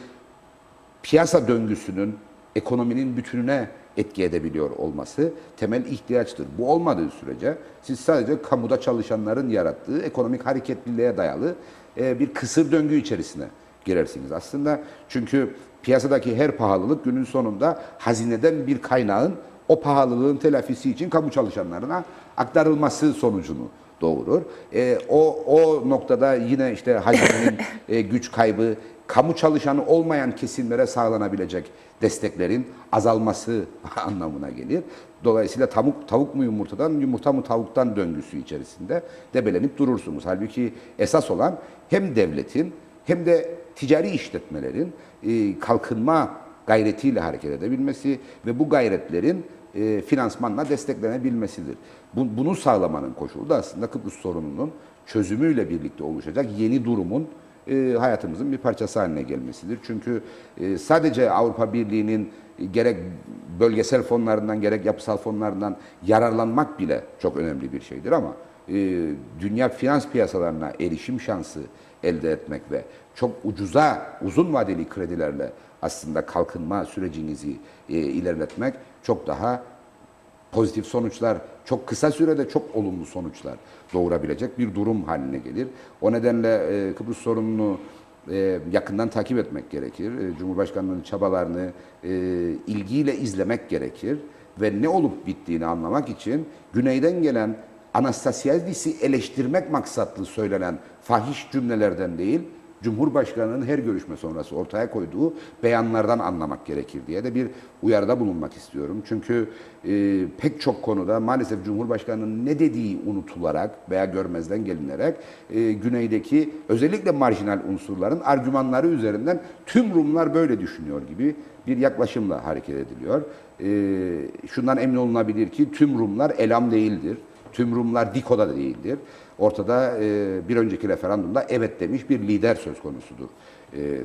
S2: piyasa döngüsünün ekonominin bütününe etki edebiliyor olması temel ihtiyaçtır. Bu olmadığı sürece siz sadece kamuda çalışanların yarattığı ekonomik hareketliliğe dayalı bir kısır döngü içerisine girersiniz aslında. Çünkü piyasadaki her pahalılık günün sonunda hazineden bir kaynağın o pahalılığın telafisi için kamu çalışanlarına aktarılması sonucunu doğurur. O noktada yine işte hazinenin güç kaybı, kamu çalışanı olmayan kesimlere sağlanabilecek desteklerin azalması anlamına gelir. Dolayısıyla tavuk mu yumurtadan, yumurta mı tavuktan döngüsü içerisinde debelenip durursunuz. Halbuki esas olan hem devletin hem de ticari işletmelerin kalkınma gayretiyle hareket edebilmesi ve bu gayretlerin finansmanla desteklenebilmesidir. Bunu sağlamanın koşulu da aslında Kıbrıs sorununun çözümüyle birlikte oluşacak yeni durumun hayatımızın bir parçası haline gelmesidir. Çünkü sadece Avrupa Birliği'nin gerek bölgesel fonlarından gerek yapısal fonlarından yararlanmak bile çok önemli bir şeydir ama dünya finans piyasalarına erişim şansı elde etmek ve çok ucuza, uzun vadeli kredilerle aslında kalkınma sürecinizi ilerletmek çok daha pozitif sonuçlar, çok kısa sürede çok olumlu sonuçlar doğurabilecek bir durum haline gelir. O nedenle Kıbrıs sorununu yakından takip etmek gerekir. Cumhurbaşkanlığının çabalarını ilgiyle izlemek gerekir ve ne olup bittiğini anlamak için güneyden gelen Anastasiadis'i eleştirmek maksatlı söylenen fahiş cümlelerden değil, Cumhurbaşkanı'nın her görüşme sonrası ortaya koyduğu beyanlardan anlamak gerekir diye de bir uyarıda bulunmak istiyorum. Çünkü pek çok konuda maalesef Cumhurbaşkanı'nın ne dediği unutularak veya görmezden gelinerek güneydeki özellikle marjinal unsurların argümanları üzerinden tüm Rumlar böyle düşünüyor gibi bir yaklaşımla hareket ediliyor. Şundan emin olunabilir ki tüm Rumlar elam değildir. Tüm Rumlar Diko'da da değildir. Ortada bir önceki referandumda evet demiş bir lider söz konusudur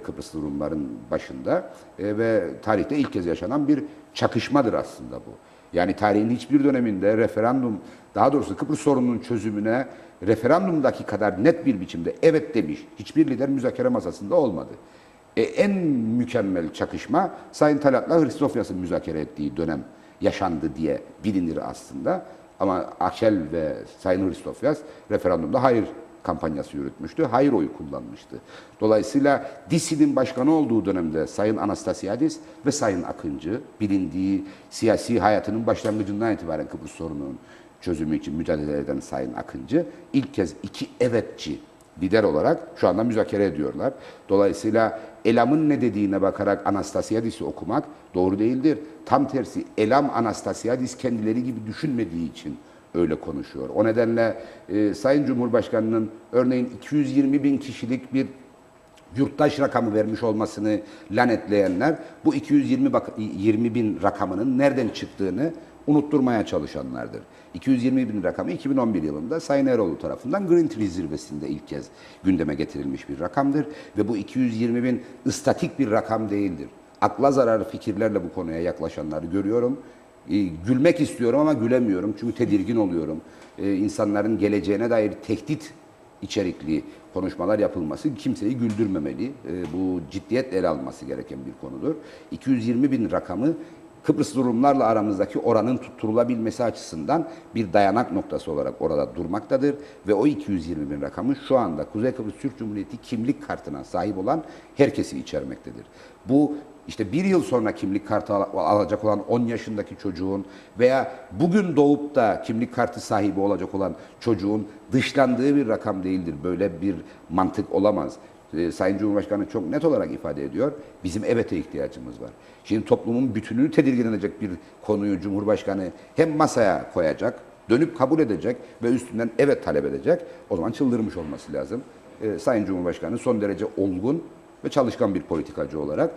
S2: Kıbrıslı Rumların başında ve tarihte ilk kez yaşanan bir çakışmadır aslında bu. Yani tarihin hiçbir döneminde referandum, daha doğrusu Kıbrıs sorununun çözümüne referandumdaki kadar net bir biçimde evet demiş hiçbir lider müzakere masasında olmadı. En mükemmel çakışma Sayın Talat'la Hristofyas'ın müzakere ettiği dönem yaşandı diye bilinir aslında. Ama Akşel ve Sayın Hristofyas referandumda hayır kampanyası yürütmüştü. Hayır oyu kullanmıştı. Dolayısıyla DİSİ'nin başkanı olduğu dönemde Sayın Anastasiadis ve Sayın Akıncı bilindiği siyasi hayatının başlangıcından itibaren Kıbrıs sorununun çözümü için mücadele eden Sayın Akıncı ilk kez iki evetçi lider olarak şu anda müzakere ediyorlar. Dolayısıyla Elam'ın ne dediğine bakarak Anastasiadis'i okumak doğru değildir. Tam tersi Elam Anastasiadis kendileri gibi düşünmediği için öyle konuşuyor. O nedenle Sayın Cumhurbaşkanı'nın örneğin 220 bin kişilik bir yurttaş rakamı vermiş olmasını lanetleyenler bu 220 bin rakamının nereden çıktığını unutturmaya çalışanlardır. 220 bin rakamı 2011 yılında Sayın Eroğlu tarafından Green Tree zirvesinde ilk kez gündeme getirilmiş bir rakamdır. Ve bu 220 bin ıstatik bir rakam değildir. Akla zararlı fikirlerle bu konuya yaklaşanları görüyorum. Gülmek istiyorum ama gülemiyorum çünkü tedirgin oluyorum. İnsanların geleceğine dair tehdit içerikli konuşmalar yapılması kimseyi güldürmemeli. Bu ciddiyetle ele alınması gereken bir konudur. 220 bin rakamı Kıbrıs Rumlarla aramızdaki oranın tutturulabilmesi açısından bir dayanak noktası olarak orada durmaktadır. Ve o 220 bin rakamı şu anda Kuzey Kıbrıs Türk Cumhuriyeti kimlik kartına sahip olan herkesi içermektedir. Bu işte bir yıl sonra kimlik kartı alacak olan 10 yaşındaki çocuğun veya bugün doğup da kimlik kartı sahibi olacak olan çocuğun dışlandığı bir rakam değildir. Böyle bir mantık olamaz. Sayın Cumhurbaşkanı çok net olarak ifade ediyor. Bizim evete ihtiyacımız var. Şimdi toplumun bütününü tedirgin edecek bir konuyu Cumhurbaşkanı hem masaya koyacak, dönüp kabul edecek ve üstünden evet talep edecek. O zaman çıldırmış olması lazım. Sayın Cumhurbaşkanı son derece olgun ve çalışkan bir politikacı olarak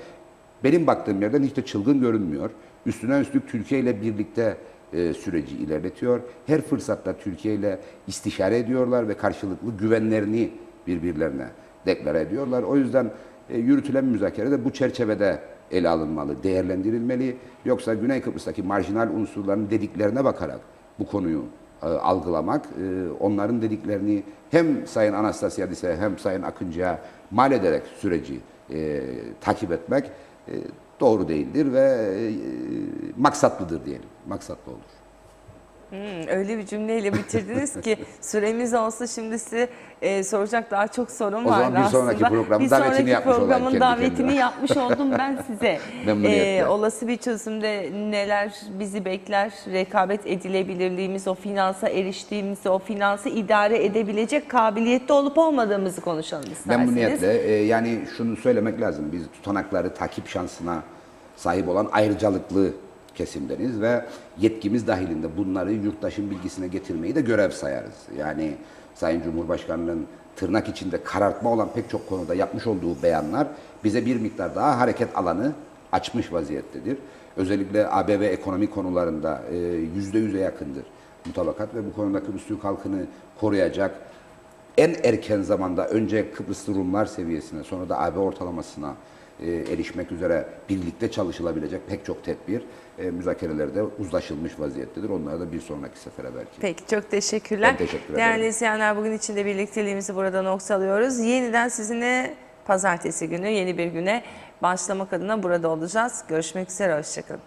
S2: benim baktığım yerden hiç de çılgın görünmüyor. Üstüne üstlük Türkiye ile birlikte süreci ilerletiyor. Her fırsatta Türkiye ile istişare ediyorlar ve karşılıklı güvenlerini birbirlerine deklare ediyorlar. O yüzden yürütülen müzakere de bu çerçevede ele alınmalı, değerlendirilmeli. Yoksa Güney Kıbrıs'taki marjinal unsurların dediklerine bakarak bu konuyu algılamak, onların dediklerini hem Sayın Anastasiadis'e hem Sayın Akıncı'ya mal ederek süreci takip etmek doğru değildir ve maksatlıdır diyelim. Maksatlı olur.
S1: Öyle bir cümleyle bitirdiniz ki süremiz olsa şimdi size soracak daha çok sorun
S2: O
S1: vardı
S2: zaman bir sonraki
S1: aslında.
S2: programın davetini yapmış olayım
S1: programın
S2: kendi
S1: davetini
S2: kendime.
S1: yapmış oldum ben size.
S2: Memnuniyetle.
S1: Olası bir çözümde neler bizi bekler? Rekabet edilebilirliğimiz, o finansa eriştiğimiz, o finansı idare edebilecek kabiliyette olup olmadığımızı konuşalım isterseniz.
S2: Memnuniyetle. Yani şunu söylemek lazım. Biz tutanakları takip şansına sahip olan ayrıcalıklı kesimdeniz ve yetkimiz dahilinde bunları yurttaşın bilgisine getirmeyi de görev sayarız. Yani Sayın Cumhurbaşkanı'nın tırnak içinde karartma olan pek çok konuda yapmış olduğu beyanlar bize bir miktar daha hareket alanı açmış vaziyettedir. Özellikle AB ve ekonomi konularında %100'e yakındır mutabakat ve bu konuda Kıbrıs Türk halkını koruyacak, en erken zamanda önce Kıbrıslı Rumlar seviyesine sonra da AB ortalamasına erişmek üzere birlikte çalışılabilecek pek çok tedbir müzakerelerde uzlaşılmış vaziyettedir. Onları da bir sonraki sefere belki.
S1: Peki çok teşekkürler.
S2: Ben teşekkür ederim.
S1: Değerli izleyenler, bugün için de birlikteliğimizi burada noktalıyoruz. Yeniden sizinle pazartesi günü yeni bir güne başlamak adına burada olacağız. Görüşmek üzere, hoşçakalın.